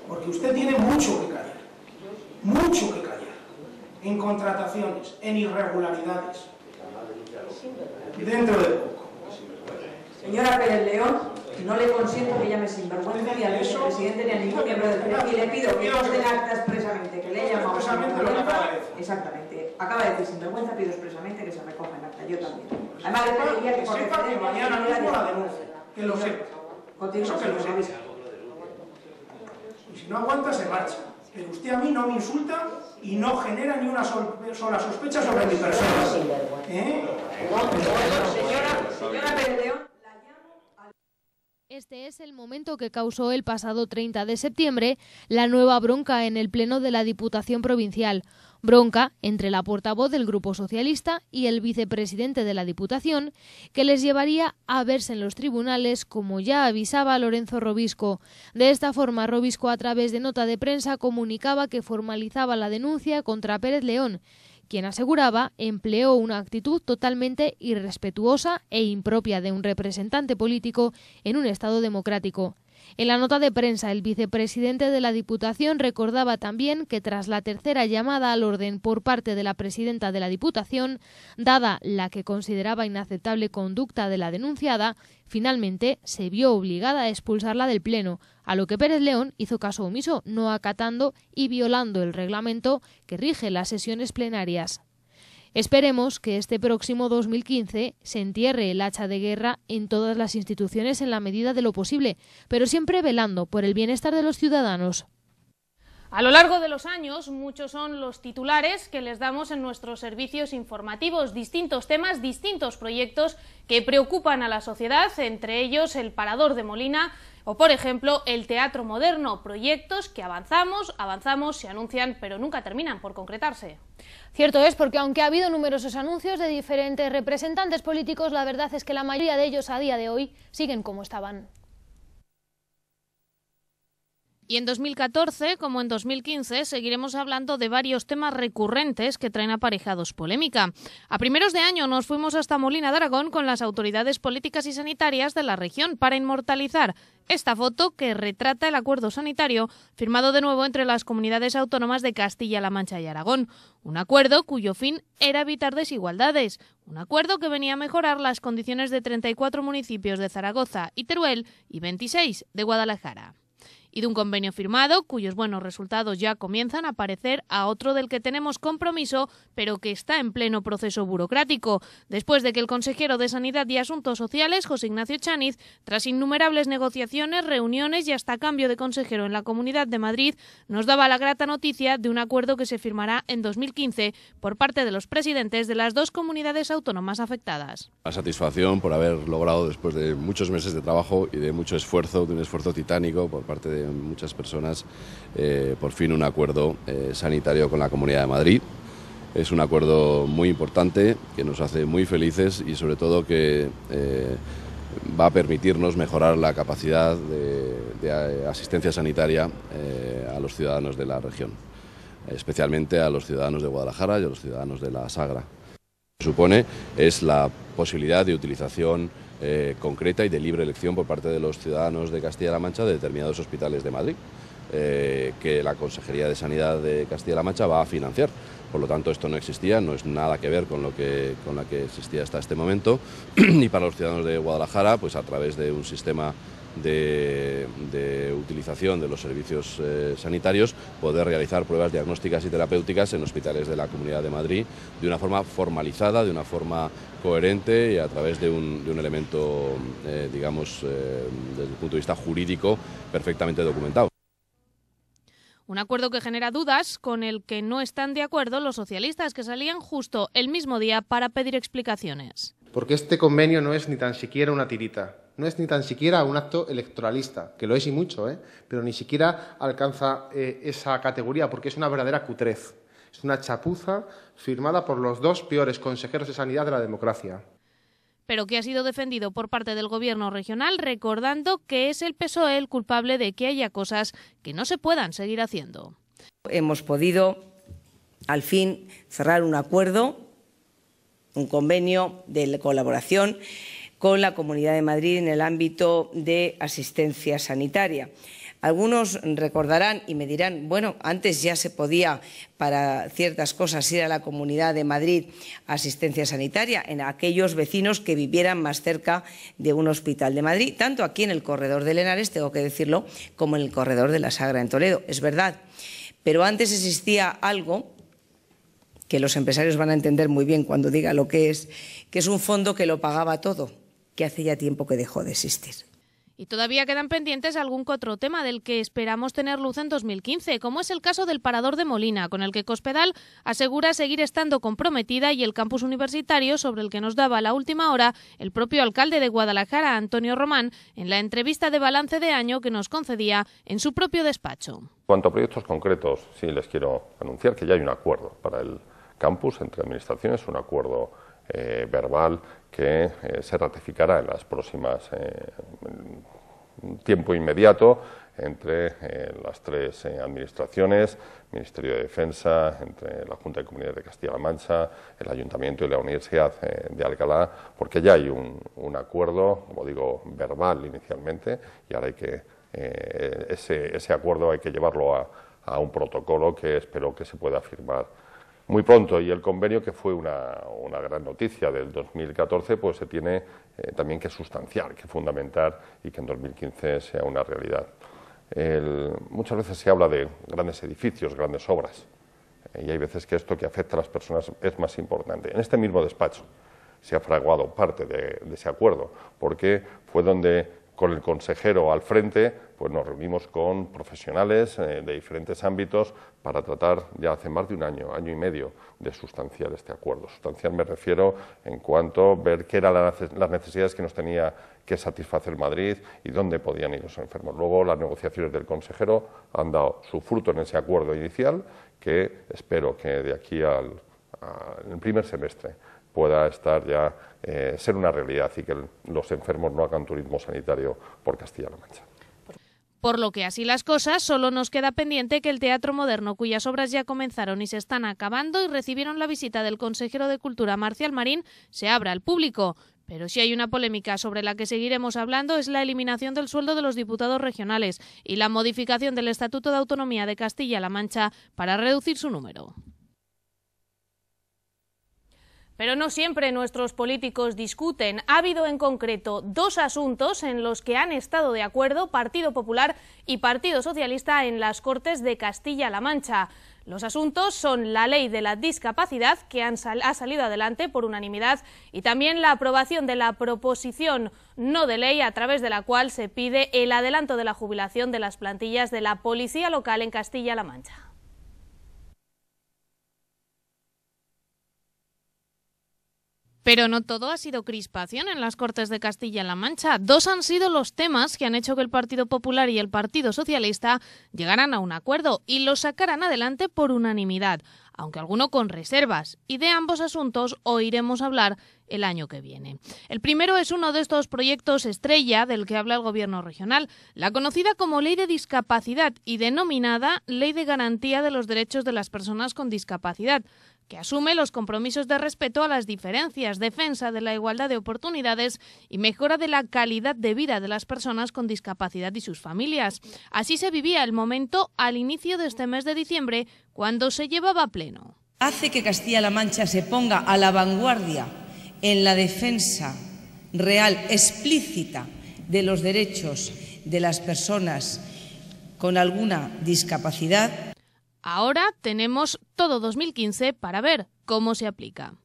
Porque usted tiene mucho que callar. Mucho que callar. En contrataciones, en irregularidades. Dentro de poco. Señora Pérez León, no le consiento que llame sinvergüenza ni al vicepresidente ni a ningún miembro del pleno. Y le pido que conste en acta expresamente que le he llamado sinvergüenza. Exactamente. Acaba de decir sinvergüenza, pido expresamente que se recoja en acta. Yo también. Además, le pediría que sepa que mañana mismo la denuncia. Que lo sepa. Continúa, que lo sepa. Y si no aguanta, se marcha. Pero usted a mí no me insulta y no genera ni una sola sospecha sobre mi persona. Señora Pérez León. Este es el momento que causó el pasado 30 de septiembre la nueva bronca en el Pleno de la Diputación Provincial. Bronca entre la portavoz del Grupo Socialista y el vicepresidente de la Diputación, que les llevaría a verse en los tribunales, como ya avisaba Lorenzo Robisco. De esta forma, Robisco, a través de nota de prensa, comunicaba que formalizaba la denuncia contra Pérez León, quien aseguraba empleó una actitud totalmente irrespetuosa e impropia de un representante político en un Estado democrático. En la nota de prensa, el vicepresidente de la Diputación recordaba también que tras la tercera llamada al orden por parte de la presidenta de la Diputación, dada la que consideraba inaceptable conducta de la denunciada, finalmente se vio obligada a expulsarla del Pleno, a lo que Pérez León hizo caso omiso, no acatando y violando el reglamento que rige las sesiones plenarias. Esperemos que este próximo 2015 se entierre el hacha de guerra en todas las instituciones en la medida de lo posible, pero siempre velando por el bienestar de los ciudadanos. A lo largo de los años, muchos son los titulares que les damos en nuestros servicios informativos, distintos temas, distintos proyectos que preocupan a la sociedad, entre ellos el Parador de Molina o, por ejemplo, el Teatro Moderno, proyectos que avanzamos, se anuncian, pero nunca terminan por concretarse. Cierto es, porque aunque ha habido numerosos anuncios de diferentes representantes políticos, la verdad es que la mayoría de ellos a día de hoy siguen como estaban. Y en 2014, como en 2015, seguiremos hablando de varios temas recurrentes que traen aparejados polémica. A primeros de año nos fuimos hasta Molina de Aragón con las autoridades políticas y sanitarias de la región para inmortalizar esta foto que retrata el acuerdo sanitario firmado de nuevo entre las comunidades autónomas de Castilla-La Mancha y Aragón. Un acuerdo cuyo fin era evitar desigualdades. Un acuerdo que venía a mejorar las condiciones de 34 municipios de Zaragoza y Teruel y 26 de Guadalajara. Y de un convenio firmado, cuyos buenos resultados ya comienzan a parecer, a otro del que tenemos compromiso, pero que está en pleno proceso burocrático, después de que el consejero de Sanidad y Asuntos Sociales, José Ignacio Chaniz, tras innumerables negociaciones, reuniones y hasta cambio de consejero en la Comunidad de Madrid, nos daba la grata noticia de un acuerdo que se firmará en 2015 por parte de los presidentes de las dos comunidades autónomas afectadas. La satisfacción por haber logrado, después de muchos meses de trabajo y de mucho esfuerzo, de un esfuerzo titánico por parte de muchas personas, por fin un acuerdo sanitario con la Comunidad de Madrid. Es un acuerdo muy importante que nos hace muy felices y sobre todo que va a permitirnos mejorar la capacidad de asistencia sanitaria a los ciudadanos de la región, especialmente a los ciudadanos de Guadalajara y a los ciudadanos de la Sagra. Lo que supone es la posibilidad de utilización concreta y de libre elección por parte de los ciudadanos de Castilla-La Mancha de determinados hospitales de Madrid, que la Consejería de Sanidad de Castilla-La Mancha va a financiar. Por lo tanto, esto no existía, no es nada que ver con lo que existía hasta este momento. Y para los ciudadanos de Guadalajara, pues a través de un sistema de utilización de los servicios sanitarios, poder realizar pruebas diagnósticas y terapéuticas en hospitales de la Comunidad de Madrid de una forma formalizada, de una forma coherente y a través de un elemento, digamos, desde el punto de vista jurídico, perfectamente documentado. Un acuerdo que genera dudas, con el que no están de acuerdo los socialistas, que salían justo el mismo día para pedir explicaciones. Porque este convenio no es ni tan siquiera una tirita, no es ni tan siquiera un acto electoralista, que lo es y mucho, pero ni siquiera alcanza esa categoría, porque es una verdadera cutrez. Es una chapuza firmada por los dos peores consejeros de Sanidad de la democracia. Pero que ha sido defendido por parte del Gobierno regional, recordando que es el PSOE el culpable de que haya cosas que no se puedan seguir haciendo. Hemos podido, al fin, cerrar un acuerdo, un convenio de colaboración con la Comunidad de Madrid en el ámbito de asistencia sanitaria. Algunos recordarán y me dirán, bueno, antes ya se podía para ciertas cosas ir a la Comunidad de Madrid a asistencia sanitaria en aquellos vecinos que vivieran más cerca de un hospital de Madrid, tanto aquí en el corredor de Henares, tengo que decirlo, como en el corredor de la Sagra en Toledo, es verdad. Pero antes existía algo que los empresarios van a entender muy bien cuando diga lo que es un fondo que lo pagaba todo, que hace ya tiempo que dejó de existir. Y todavía quedan pendientes algún que otro tema del que esperamos tener luz en 2015, como es el caso del Parador de Molina, con el que Cospedal asegura seguir estando comprometida, y el campus universitario, sobre el que nos daba la última hora el propio alcalde de Guadalajara, Antonio Román, en la entrevista de balance de año que nos concedía en su propio despacho. En cuanto a proyectos concretos, sí les quiero anunciar que ya hay un acuerdo para el campus entre administraciones, un acuerdo verbal que se ratificará en las próximas tiempo inmediato entre las tres administraciones, Ministerio de Defensa, entre la Junta de Comunidades de Castilla-La Mancha, el Ayuntamiento y la Universidad de Alcalá, porque ya hay un acuerdo, como digo, verbal inicialmente, y ahora hay que ese acuerdo hay que llevarlo a un protocolo que espero que se pueda firmar muy pronto. Y el convenio, que fue una gran noticia del 2014, pues se tiene también que sustanciar, que fundamentar, y que en 2015 sea una realidad. Muchas veces se habla de grandes edificios, grandes obras, y hay veces que esto que afecta a las personas es más importante. En este mismo despacho se ha fraguado parte de ese acuerdo, porque fue donde, con el consejero al frente, pues nos reunimos con profesionales de diferentes ámbitos para tratar, ya hace más de un año, año y medio, de sustanciar este acuerdo. Sustanciar me refiero en cuanto a ver qué eran las necesidades que nos tenía que satisfacer Madrid y dónde podían ir los enfermos. Luego, las negociaciones del consejero han dado su fruto en ese acuerdo inicial, que espero que de aquí al primer semestre pueda estar ya, ser una realidad, y que los enfermos no hagan turismo sanitario por Castilla-La Mancha. Por lo que, así las cosas, solo nos queda pendiente que el Teatro Moderno, cuyas obras ya comenzaron y se están acabando y recibieron la visita del consejero de Cultura, Marcial Marín, se abra al público. Pero si hay una polémica sobre la que seguiremos hablando, es la eliminación del sueldo de los diputados regionales y la modificación del Estatuto de Autonomía de Castilla-La Mancha para reducir su número. Pero no siempre nuestros políticos discuten. Ha habido en concreto dos asuntos en los que han estado de acuerdo Partido Popular y Partido Socialista en las Cortes de Castilla-La Mancha. Los asuntos son la ley de la discapacidad, que ha salido adelante por unanimidad, y también la aprobación de la proposición no de ley a través de la cual se pide el adelanto de la jubilación de las plantillas de la Policía Local en Castilla-La Mancha. Pero no todo ha sido crispación en las Cortes de Castilla-La Mancha. Dos han sido los temas que han hecho que el Partido Popular y el Partido Socialista llegaran a un acuerdo y lo sacaran adelante por unanimidad, aunque alguno con reservas, y de ambos asuntos oiremos hablar el año que viene. El primero es uno de estos proyectos estrella del que habla el Gobierno regional, la conocida como Ley de Discapacidad y denominada Ley de Garantía de los Derechos de las Personas con Discapacidad, que asume los compromisos de respeto a las diferencias, defensa de la igualdad de oportunidades y mejora de la calidad de vida de las personas con discapacidad y sus familias. Así se vivía el momento al inicio de este mes de diciembre, cuando se llevaba a pleno. Hace que Castilla-La Mancha se ponga a la vanguardia en la defensa real, explícita, de los derechos de las personas con alguna discapacidad. Ahora tenemos todo 2015 para ver cómo se aplica.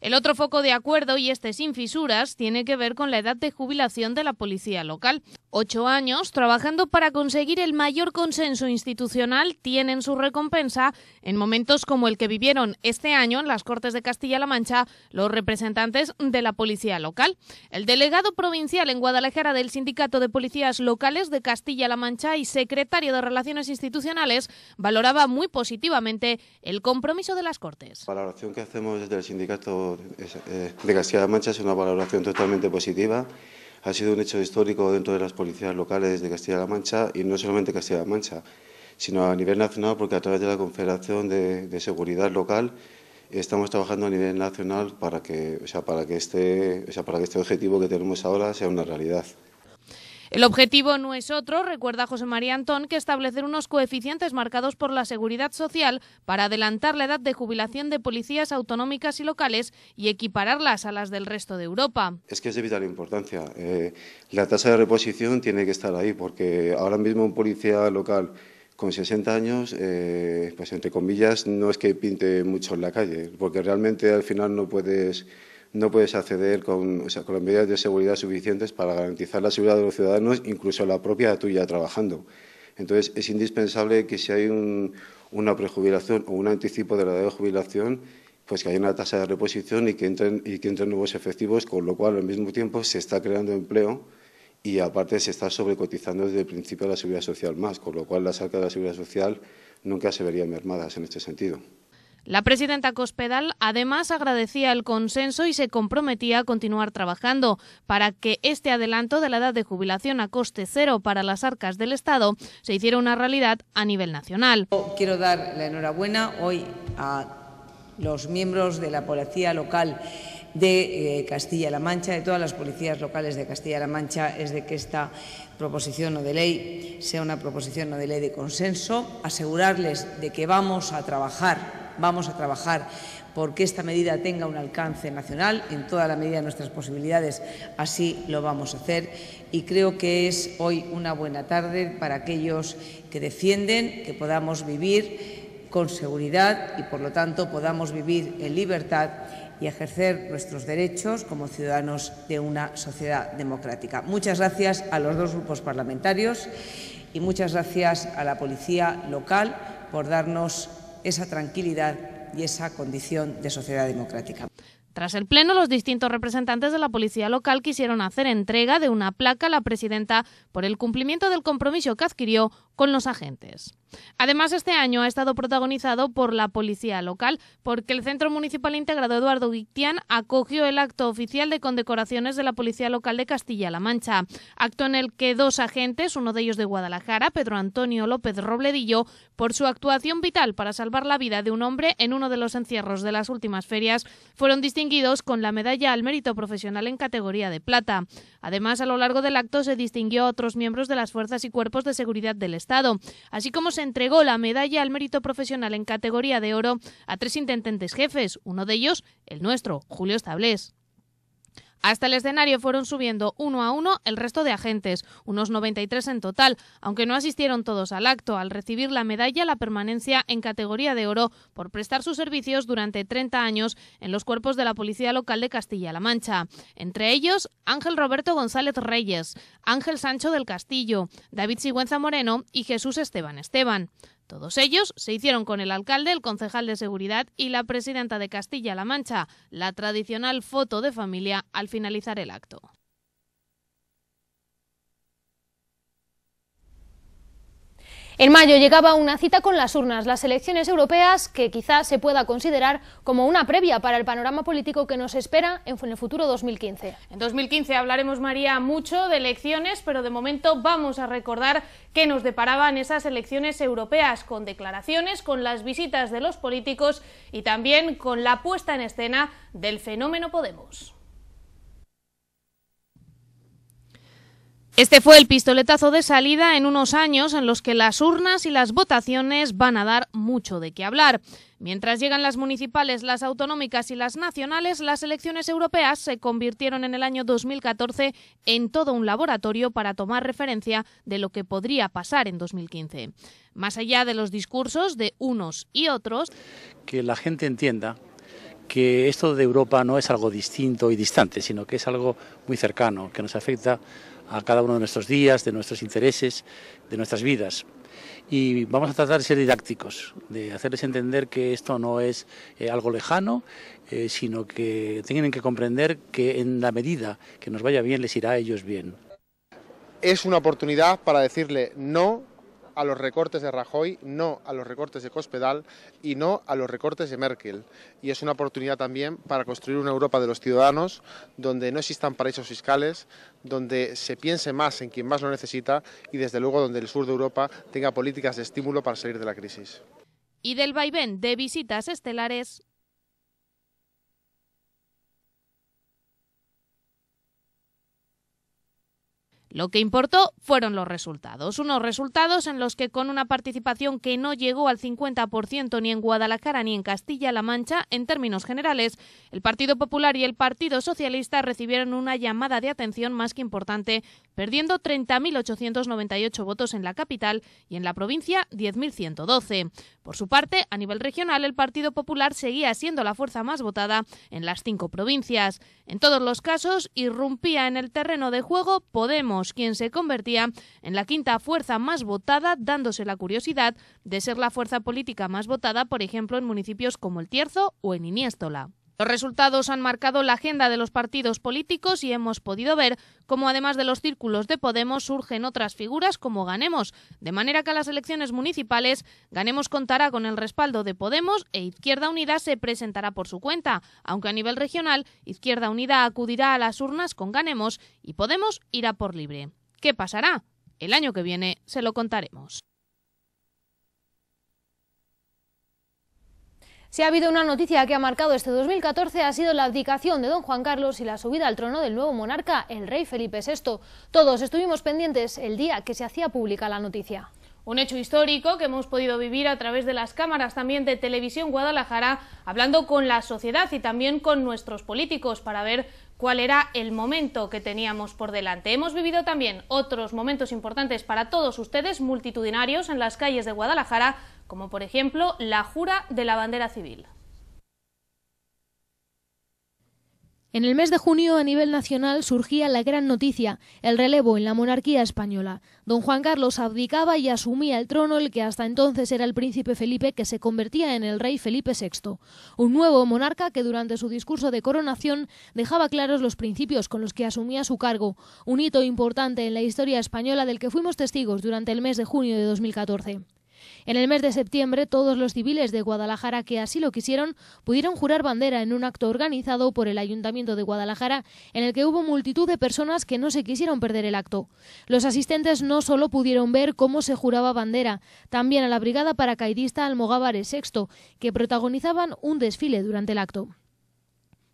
El otro foco de acuerdo, y este sin fisuras, tiene que ver con la edad de jubilación de la policía local. 8 años trabajando para conseguir el mayor consenso institucional tienen su recompensa en momentos como el que vivieron este año en las Cortes de Castilla-La Mancha los representantes de la policía local. El delegado provincial en Guadalajara del Sindicato de Policías Locales de Castilla-La Mancha y secretario de Relaciones Institucionales valoraba muy positivamente el compromiso de las Cortes. La valoración que hacemos desde el Sindicato de Castilla-La Mancha es una valoración totalmente positiva. Ha sido un hecho histórico dentro de las policías locales de Castilla-La Mancha, y no solamente Castilla-La Mancha, sino a nivel nacional, porque a través de la Confederación de Seguridad Local estamos trabajando a nivel nacional para que este objetivo que tenemos ahora sea una realidad. El objetivo no es otro, recuerda José María Antón, que establecer unos coeficientes marcados por la Seguridad Social para adelantar la edad de jubilación de policías autonómicas y locales y equipararlas a las del resto de Europa. Es que es de vital importancia. La tasa de reposición tiene que estar ahí, porque ahora mismo un policía local con 60 años, pues entre comillas, no es que pinte mucho en la calle, porque realmente al final no puedes acceder con las medidas de seguridad suficientes para garantizar la seguridad de los ciudadanos, incluso la propia tuya trabajando. Entonces, es indispensable que si hay una prejubilación o un anticipo de la edad de jubilación, pues que haya una tasa de reposición y que entren nuevos efectivos, con lo cual al mismo tiempo se está creando empleo y aparte se está sobrecotizando desde el principio de la seguridad social más, con lo cual las arcas de la seguridad social nunca se verían mermadas en este sentido. La presidenta Cospedal además agradecía el consenso y se comprometía a continuar trabajando para que este adelanto de la edad de jubilación a coste cero para las arcas del Estado se hiciera una realidad a nivel nacional. Quiero dar la enhorabuena hoy a los miembros de la Policía Local de Castilla-La Mancha, de todas las policías locales de Castilla-La Mancha, es de que esta proposición no de ley sea una proposición no de ley de consenso, asegurarles de que vamos a trabajar porque esta medida tenga un alcance nacional, en toda la medida de nuestras posibilidades, así lo vamos a hacer, y creo que es hoy una buena tarde para aquellos que defienden que podamos vivir con seguridad y, por lo tanto, podamos vivir en libertad y ejercer nuestros derechos como ciudadanos de una sociedad democrática. Muchas gracias a los dos grupos parlamentarios y muchas gracias a la policía local por darnos esa tranquilidad y esa condición de sociedad democrática. Tras el pleno, los distintos representantes de la policía local quisieron hacer entrega de una placa a la presidenta por el cumplimiento del compromiso que adquirió con los agentes. Además, este año ha estado protagonizado por la policía local, porque el Centro Municipal Integrado Eduardo Guitián acogió el acto oficial de condecoraciones de la Policía Local de Castilla-La Mancha, acto en el que 2 agentes, uno de ellos de Guadalajara, Pedro Antonio López Robledillo, por su actuación vital para salvar la vida de un hombre en uno de los encierros de las últimas ferias, fueron distinguidos con la medalla al mérito profesional en categoría de plata. Además, a lo largo del acto se distinguió a otros miembros de las fuerzas y cuerpos de seguridad del Estado, así como se entregó la medalla al mérito profesional en categoría de oro a 3 intendentes jefes, uno de ellos el nuestro, Julio Establés. Hasta el escenario fueron subiendo uno a uno el resto de agentes, unos 93 en total, aunque no asistieron todos al acto, al recibir la medalla la permanencia en categoría de oro por prestar sus servicios durante 30 años en los cuerpos de la Policía Local de Castilla-La Mancha. Entre ellos, Ángel Roberto González Reyes, Ángel Sancho del Castillo, David Sigüenza Moreno y Jesús Esteban Esteban. Todos ellos se hicieron con el alcalde, el concejal de seguridad y la presidenta de Castilla-La Mancha, la tradicional foto de familia al finalizar el acto. En mayo llegaba una cita con las urnas, las elecciones europeas, que quizás se pueda considerar como una previa para el panorama político que nos espera en el futuro 2015. En 2015 hablaremos, María, mucho de elecciones, pero de momento vamos a recordar qué nos deparaban esas elecciones europeas, con declaraciones, con las visitas de los políticos y también con la puesta en escena del fenómeno Podemos. Este fue el pistoletazo de salida en unos años en los que las urnas y las votaciones van a dar mucho de qué hablar. Mientras llegan las municipales, las autonómicas y las nacionales, las elecciones europeas se convirtieron en el año 2014 en todo un laboratorio para tomar referencia de lo que podría pasar en 2015. Más allá de los discursos de unos y otros, que la gente entienda que esto de Europa no es algo distinto y distante, sino que es algo muy cercano, que nos afecta a cada uno de nuestros días, de nuestros intereses, de nuestras vidas. Y vamos a tratar de ser didácticos, de hacerles entender que esto no es algo lejano, sino que tienen que comprender que en la medida que nos vaya bien, les irá a ellos bien. Es una oportunidad para decirle no a los recortes de Rajoy, no a los recortes de Cospedal y no a los recortes de Merkel. Y es una oportunidad también para construir una Europa de los ciudadanos, donde no existan paraísos fiscales, donde se piense más en quien más lo necesita y desde luego donde el sur de Europa tenga políticas de estímulo para salir de la crisis. Y del vaivén de visitas estelares, lo que importó fueron los resultados, unos resultados en los que con una participación que no llegó al 50% ni en Guadalajara ni en Castilla-La Mancha, en términos generales, el Partido Popular y el Partido Socialista recibieron una llamada de atención más que importante, perdiendo 30.898 votos en la capital y en la provincia 10.112. Por su parte, a nivel regional, el Partido Popular seguía siendo la fuerza más votada en las 5 provincias. En todos los casos, irrumpía en el terreno de juego Podemos, quien se convertía en la 5ª fuerza más votada, dándose la curiosidad de ser la fuerza política más votada, por ejemplo, en municipios como El Tierzo o en Iniéstola. Los resultados han marcado la agenda de los partidos políticos y hemos podido ver cómo, además de los círculos de Podemos, surgen otras figuras como Ganemos, de manera que a las elecciones municipales Ganemos contará con el respaldo de Podemos e Izquierda Unida se presentará por su cuenta, aunque a nivel regional Izquierda Unida acudirá a las urnas con Ganemos y Podemos irá por libre. ¿Qué pasará? El año que viene se lo contaremos. Si ha habido una noticia que ha marcado este 2014 ha sido la abdicación de don Juan Carlos y la subida al trono del nuevo monarca, el rey Felipe VI. Todos estuvimos pendientes el día que se hacía pública la noticia. Un hecho histórico que hemos podido vivir a través de las cámaras también de Televisión Guadalajara, hablando con la sociedad y también con nuestros políticos para ver cuál era el momento que teníamos por delante. Hemos vivido también otros momentos importantes para todos ustedes, multitudinarios en las calles de Guadalajara, como por ejemplo la jura de la bandera civil. En el mes de junio, a nivel nacional, surgía la gran noticia, el relevo en la monarquía española. Don Juan Carlos abdicaba y asumía el trono el que hasta entonces era el príncipe Felipe, que se convertía en el rey Felipe VI. Un nuevo monarca que durante su discurso de coronación dejaba claros los principios con los que asumía su cargo, un hito importante en la historia española del que fuimos testigos durante el mes de junio de 2014. En el mes de septiembre, todos los civiles de Guadalajara que así lo quisieron pudieron jurar bandera en un acto organizado por el Ayuntamiento de Guadalajara, en el que hubo multitud de personas que no se quisieron perder el acto. Los asistentes no solo pudieron ver cómo se juraba bandera, también a la brigada paracaidista Almogávares VI, que protagonizaban un desfile durante el acto.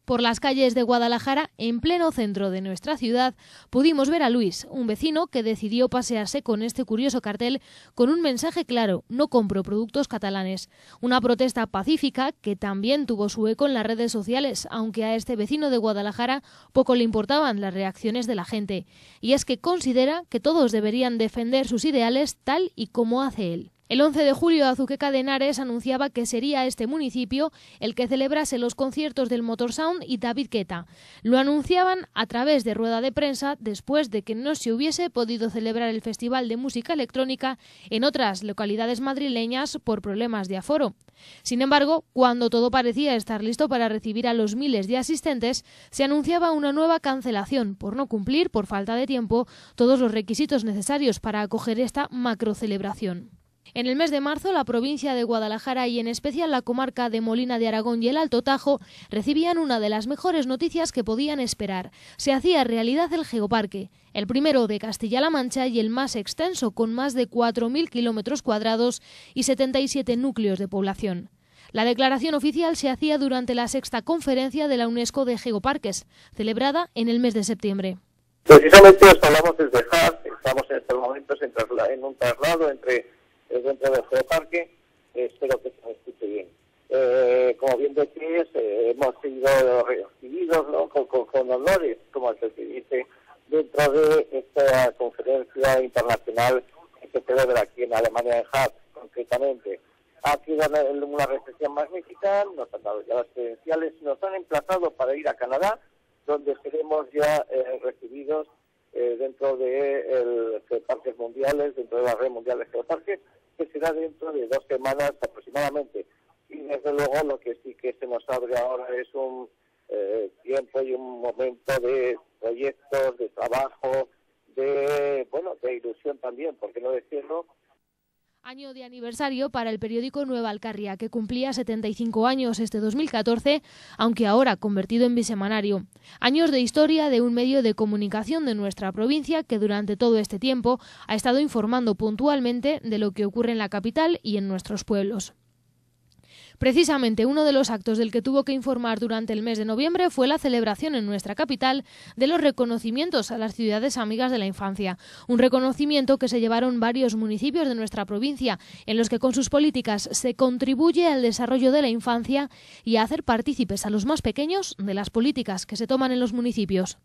Por las calles de Guadalajara, en pleno centro de nuestra ciudad, pudimos ver a Luis, un vecino que decidió pasearse con este curioso cartel con un mensaje claro: no compro productos catalanes. Una protesta pacífica que también tuvo su eco en las redes sociales, aunque a este vecino de Guadalajara poco le importaban las reacciones de la gente. Y es que considera que todos deberían defender sus ideales tal y como hace él. El 11 de julio, Azuqueca de Henares anunciaba que sería este municipio el que celebrase los conciertos del Motorsound y David Guetta. Lo anunciaban a través de rueda de prensa después de que no se hubiese podido celebrar el Festival de Música Electrónica en otras localidades madrileñas por problemas de aforo. Sin embargo, cuando todo parecía estar listo para recibir a los miles de asistentes, se anunciaba una nueva cancelación por no cumplir, por falta de tiempo, todos los requisitos necesarios para acoger esta macrocelebración. En el mes de marzo, la provincia de Guadalajara y en especial la comarca de Molina de Aragón y el Alto Tajo recibían una de las mejores noticias que podían esperar. Se hacía realidad el Geoparque, el primero de Castilla-La Mancha y el más extenso, con más de 4.000 kilómetros cuadrados y 77 núcleos de población. La declaración oficial se hacía durante la 6ª conferencia de la UNESCO de Geoparques, celebrada en el mes de septiembre. Precisamente os hablamos desde HAT, estamos en estos momentos en un traslado dentro del geoparque, espero que se me escuche bien. Como bien decís, hemos sido recibidos, ¿no?, con honores, como se dice, dentro de esta conferencia internacional que se celebra aquí en Alemania, en HAT, concretamente. Ha sido una recepción magnífica, nos han dado ya las credenciales, nos han emplazado para ir a Canadá, donde seremos ya recibidos dentro de Geoparques Mundiales, dentro de la Red Mundial de Geoparques, que será dentro de 2 semanas aproximadamente. Y desde luego lo que sí que se nos abre ahora es un tiempo y un momento de proyectos, de trabajo, de ilusión también, ¿por qué no decirlo? Año de aniversario para el periódico Nueva Alcarria, que cumplía 75 años este 2014, aunque ahora convertido en bisemanario. Años de historia de un medio de comunicación de nuestra provincia que durante todo este tiempo ha estado informando puntualmente de lo que ocurre en la capital y en nuestros pueblos. Precisamente uno de los actos del que tuvo que informar durante el mes de noviembre fue la celebración en nuestra capital de los reconocimientos a las ciudades amigas de la infancia. Un reconocimiento que se llevaron varios municipios de nuestra provincia, en los que con sus políticas se contribuye al desarrollo de la infancia y a hacer partícipes a los más pequeños de las políticas que se toman en los municipios.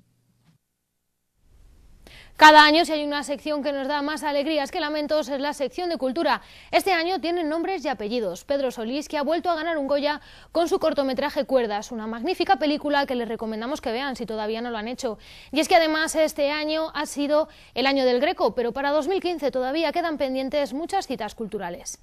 Cada año, si hay una sección que nos da más alegrías que lamentos, es la sección de cultura. Este año tienen nombres y apellidos. Pedro Solís, que ha vuelto a ganar un Goya con su cortometraje Cuerdas, una magnífica película que les recomendamos que vean si todavía no lo han hecho. Y es que además este año ha sido el año del Greco, pero para 2015 todavía quedan pendientes muchas citas culturales.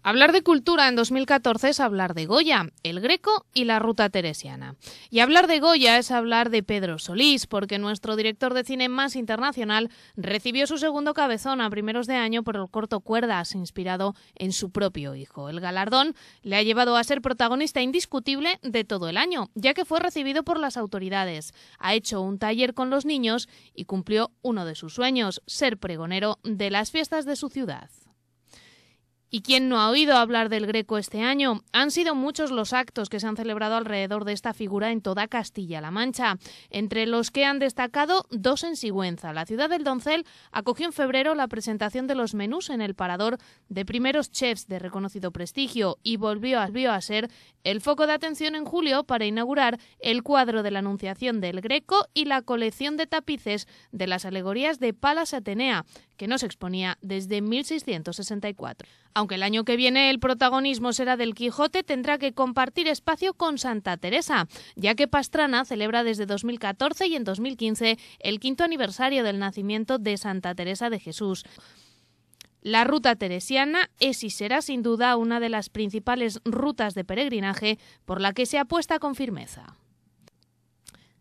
Hablar de cultura en 2014 es hablar de Goya, el Greco y la ruta teresiana. Y hablar de Goya es hablar de Pedro Solís, porque nuestro director de cine más internacional recibió su segundo cabezón a primeros de año por el corto Cuerdas, inspirado en su propio hijo. El galardón le ha llevado a ser protagonista indiscutible de todo el año, ya que fue recibido por las autoridades. Ha hecho un taller con los niños y cumplió uno de sus sueños, ser pregonero de las fiestas de su ciudad. ¿Y quién no ha oído hablar del Greco este año? Han sido muchos los actos que se han celebrado alrededor de esta figura en toda Castilla-La Mancha, entre los que han destacado 2 en Sigüenza. La ciudad del Doncel acogió en febrero la presentación de los menús en el parador de primeros chefs de reconocido prestigio y volvió a ser el foco de atención en julio para inaugurar el cuadro de la Anunciación del Greco y la colección de tapices de las alegorías de Palas Atenea, que no se exponía desde 1664. Aunque el año que viene el protagonismo será del Quijote, tendrá que compartir espacio con Santa Teresa, ya que Pastrana celebra desde 2014 y en 2015 el 5º aniversario del nacimiento de Santa Teresa de Jesús. La ruta teresiana es y será sin duda una de las principales rutas de peregrinaje por la que se apuesta con firmeza.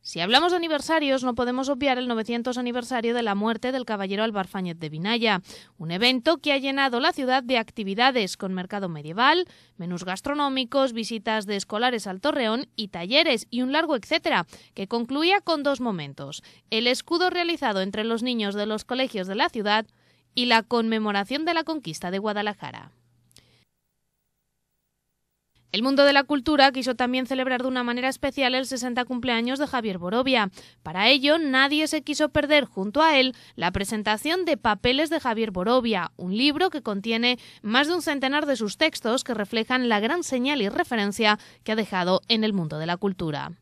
Si hablamos de aniversarios, no podemos obviar el 900 aniversario de la muerte del caballero Albarfáñez de Vinaya, un evento que ha llenado la ciudad de actividades con mercado medieval, menús gastronómicos, visitas de escolares al Torreón y talleres y un largo etcétera, que concluía con 2 momentos: el escudo realizado entre los niños de los colegios de la ciudad y la conmemoración de la conquista de Guadalajara. El mundo de la cultura quiso también celebrar de una manera especial el 60 cumpleaños de Javier Borovia. Para ello, nadie se quiso perder junto a él la presentación de Papeles de Javier Borovia, un libro que contiene más de un centenar de sus textos que reflejan la gran señal y referencia que ha dejado en el mundo de la cultura.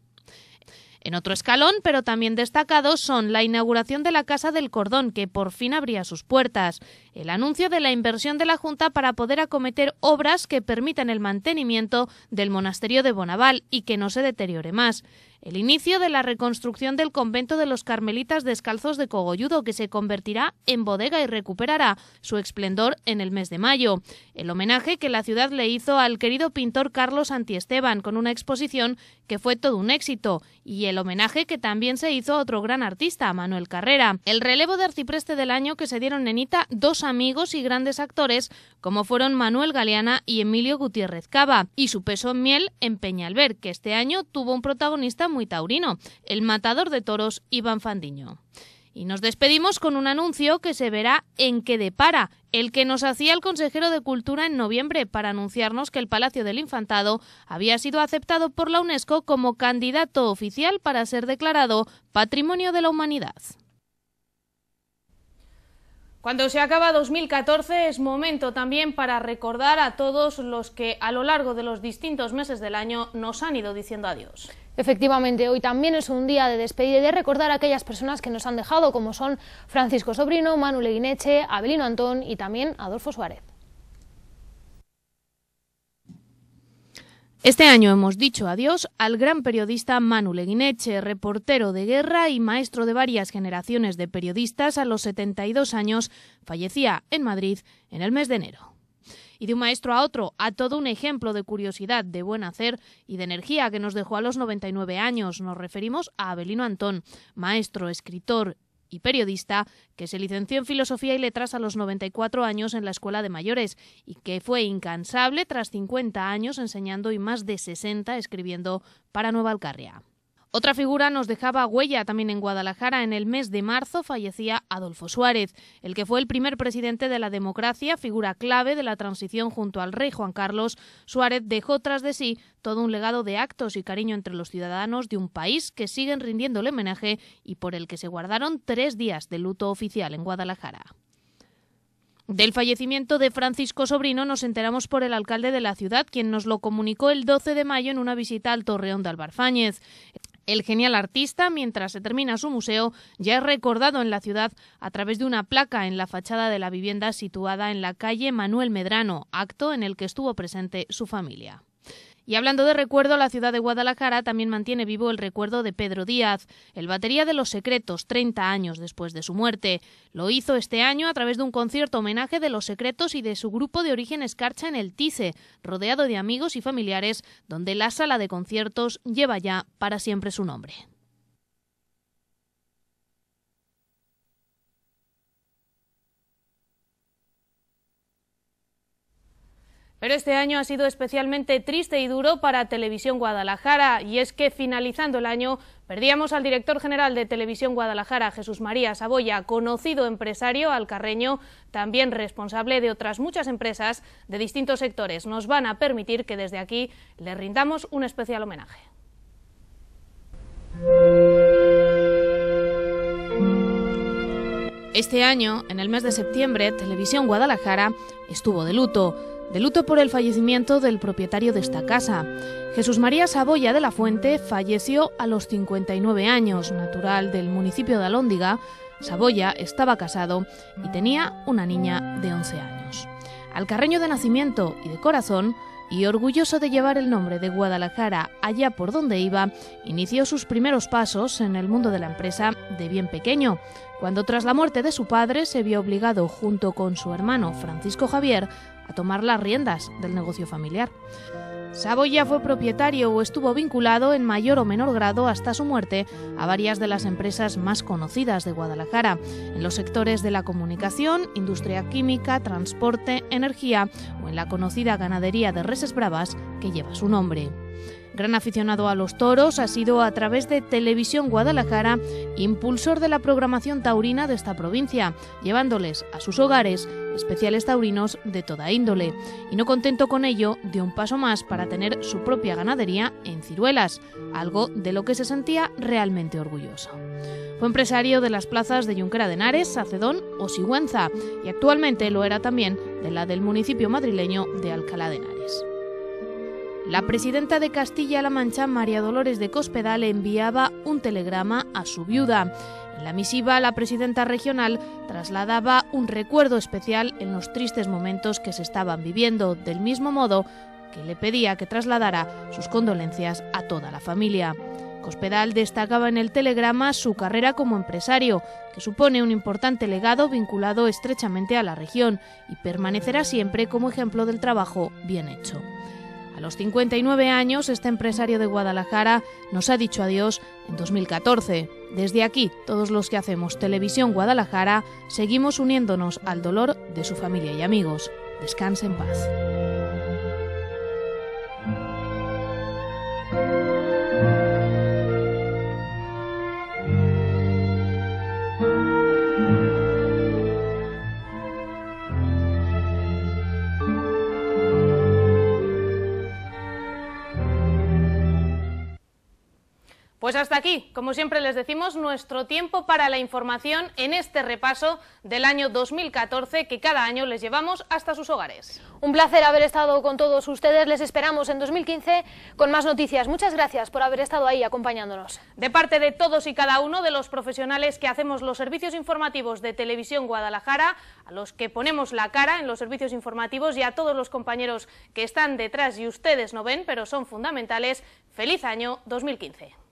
En otro escalón, pero también destacado, son la inauguración de la Casa del Cordón, que por fin abría sus puertas, el anuncio de la inversión de la Junta para poder acometer obras que permitan el mantenimiento del monasterio de Bonaval y que no se deteriore más, el inicio de la reconstrucción del convento de los Carmelitas Descalzos de Cogolludo, que se convertirá en bodega y recuperará su esplendor en el mes de mayo, el homenaje que la ciudad le hizo al querido pintor Carlos Santiesteban con una exposición que fue todo un éxito, y el homenaje que también se hizo a otro gran artista, Manuel Carrera, el relevo de arcipreste del año que se dieron en Ita 2 amigos y grandes actores como fueron Manuel Galeana y Emilio Gutiérrez Cava, y su peso en miel en Peñalver, que este año tuvo un protagonista muy taurino, el matador de toros Iván Fandiño. Y nos despedimos con un anuncio que se verá en qué depara, el que nos hacía el consejero de Cultura en noviembre para anunciarnos que el Palacio del Infantado había sido aceptado por la UNESCO como candidato oficial para ser declarado Patrimonio de la Humanidad. Cuando se acaba 2014 es momento también para recordar a todos los que a lo largo de los distintos meses del año nos han ido diciendo adiós. Efectivamente, hoy también es un día de despedir y de recordar a aquellas personas que nos han dejado, como son Francisco Sobrino, Manu Leguineche, Avelino Antón y también Adolfo Suárez. Este año hemos dicho adiós al gran periodista Manu Leguineche, reportero de guerra y maestro de varias generaciones de periodistas. A los 72 años fallecía en Madrid en el mes de enero. Y de un maestro a otro, a todo un ejemplo de curiosidad, de buen hacer y de energía que nos dejó a los 99 años. Nos referimos a Avelino Antón, maestro, escritor y periodista que se licenció en Filosofía y Letras a los 94 años en la Escuela de Mayores y que fue incansable tras 50 años enseñando y más de 60 escribiendo para Nueva Alcarria. Otra figura nos dejaba huella también en Guadalajara. En el mes de marzo fallecía Adolfo Suárez, el que fue el primer presidente de la democracia, figura clave de la transición junto al rey Juan Carlos. Suárez dejó tras de sí todo un legado de actos y cariño entre los ciudadanos de un país que siguen rindiéndole homenaje y por el que se guardaron 3 días de luto oficial en Guadalajara. Del fallecimiento de Francisco Sobrino nos enteramos por el alcalde de la ciudad, quien nos lo comunicó el 12 de mayo en una visita al Torreón de Albarfáñez. El genial artista, mientras se termina su museo, ya es recordado en la ciudad a través de una placa en la fachada de la vivienda situada en la calle Manuel Medrano, acto en el que estuvo presente su familia. Y hablando de recuerdo, la ciudad de Guadalajara también mantiene vivo el recuerdo de Pedro Díaz, el batería de Los Secretos, 30 años después de su muerte. Lo hizo este año a través de un concierto homenaje de Los Secretos y de su grupo de origen escarcha en el Tice, rodeado de amigos y familiares, donde la sala de conciertos lleva ya para siempre su nombre. Pero este año ha sido especialmente triste y duro para Televisión Guadalajara, y es que finalizando el año perdíamos al director general de Televisión Guadalajara, Jesús María Saboya, conocido empresario alcarreño, también responsable de otras muchas empresas de distintos sectores. Nos van a permitir que desde aquí le rindamos un especial homenaje. Este año, en el mes de septiembre, Televisión Guadalajara estuvo de luto por el fallecimiento del propietario de esta casa. Jesús María Saboya de la Fuente falleció a los 59 años, natural del municipio de Alhóndiga. Saboya estaba casado y tenía una niña de 11 años. Alcarreño de nacimiento y de corazón, y orgulloso de llevar el nombre de Guadalajara allá por donde iba, inició sus primeros pasos en el mundo de la empresa de bien pequeño, cuando tras la muerte de su padre se vio obligado, junto con su hermano Francisco Javier, a tomar las riendas del negocio familiar. Saboya fue propietario o estuvo vinculado en mayor o menor grado hasta su muerte a varias de las empresas más conocidas de Guadalajara, en los sectores de la comunicación, industria química, transporte, energía o en la conocida ganadería de Reses Bravas que lleva su nombre. Gran aficionado a los toros, ha sido a través de Televisión Guadalajara impulsor de la programación taurina de esta provincia, llevándoles a sus hogares especiales taurinos de toda índole. Y no contento con ello, dio un paso más para tener su propia ganadería en Ciruelas, algo de lo que se sentía realmente orgulloso. Fue empresario de las plazas de Junquera de Henares, Sacedón o Sigüenza, y actualmente lo era también de la del municipio madrileño de Alcalá de Henares. La presidenta de Castilla-La Mancha, María Dolores de Cospedal, enviaba un telegrama a su viuda. En la misiva, la presidenta regional trasladaba un recuerdo especial en los tristes momentos que se estaban viviendo, del mismo modo que le pedía que trasladara sus condolencias a toda la familia. Cospedal destacaba en el telegrama su carrera como empresario, que supone un importante legado vinculado estrechamente a la región y permanecerá siempre como ejemplo del trabajo bien hecho. A los 59 años, este empresario de Guadalajara nos ha dicho adiós en 2014. Desde aquí, todos los que hacemos Televisión Guadalajara, seguimos uniéndonos al dolor de su familia y amigos. Descanse en paz. Pues hasta aquí, como siempre les decimos, nuestro tiempo para la información en este repaso del año 2014 que cada año les llevamos hasta sus hogares. Un placer haber estado con todos ustedes, les esperamos en 2015 con más noticias. Muchas gracias por haber estado ahí acompañándonos. De parte de todos y cada uno de los profesionales que hacemos los servicios informativos de Televisión Guadalajara, a los que ponemos la cara en los servicios informativos y a todos los compañeros que están detrás y ustedes no ven, pero son fundamentales, feliz año 2015.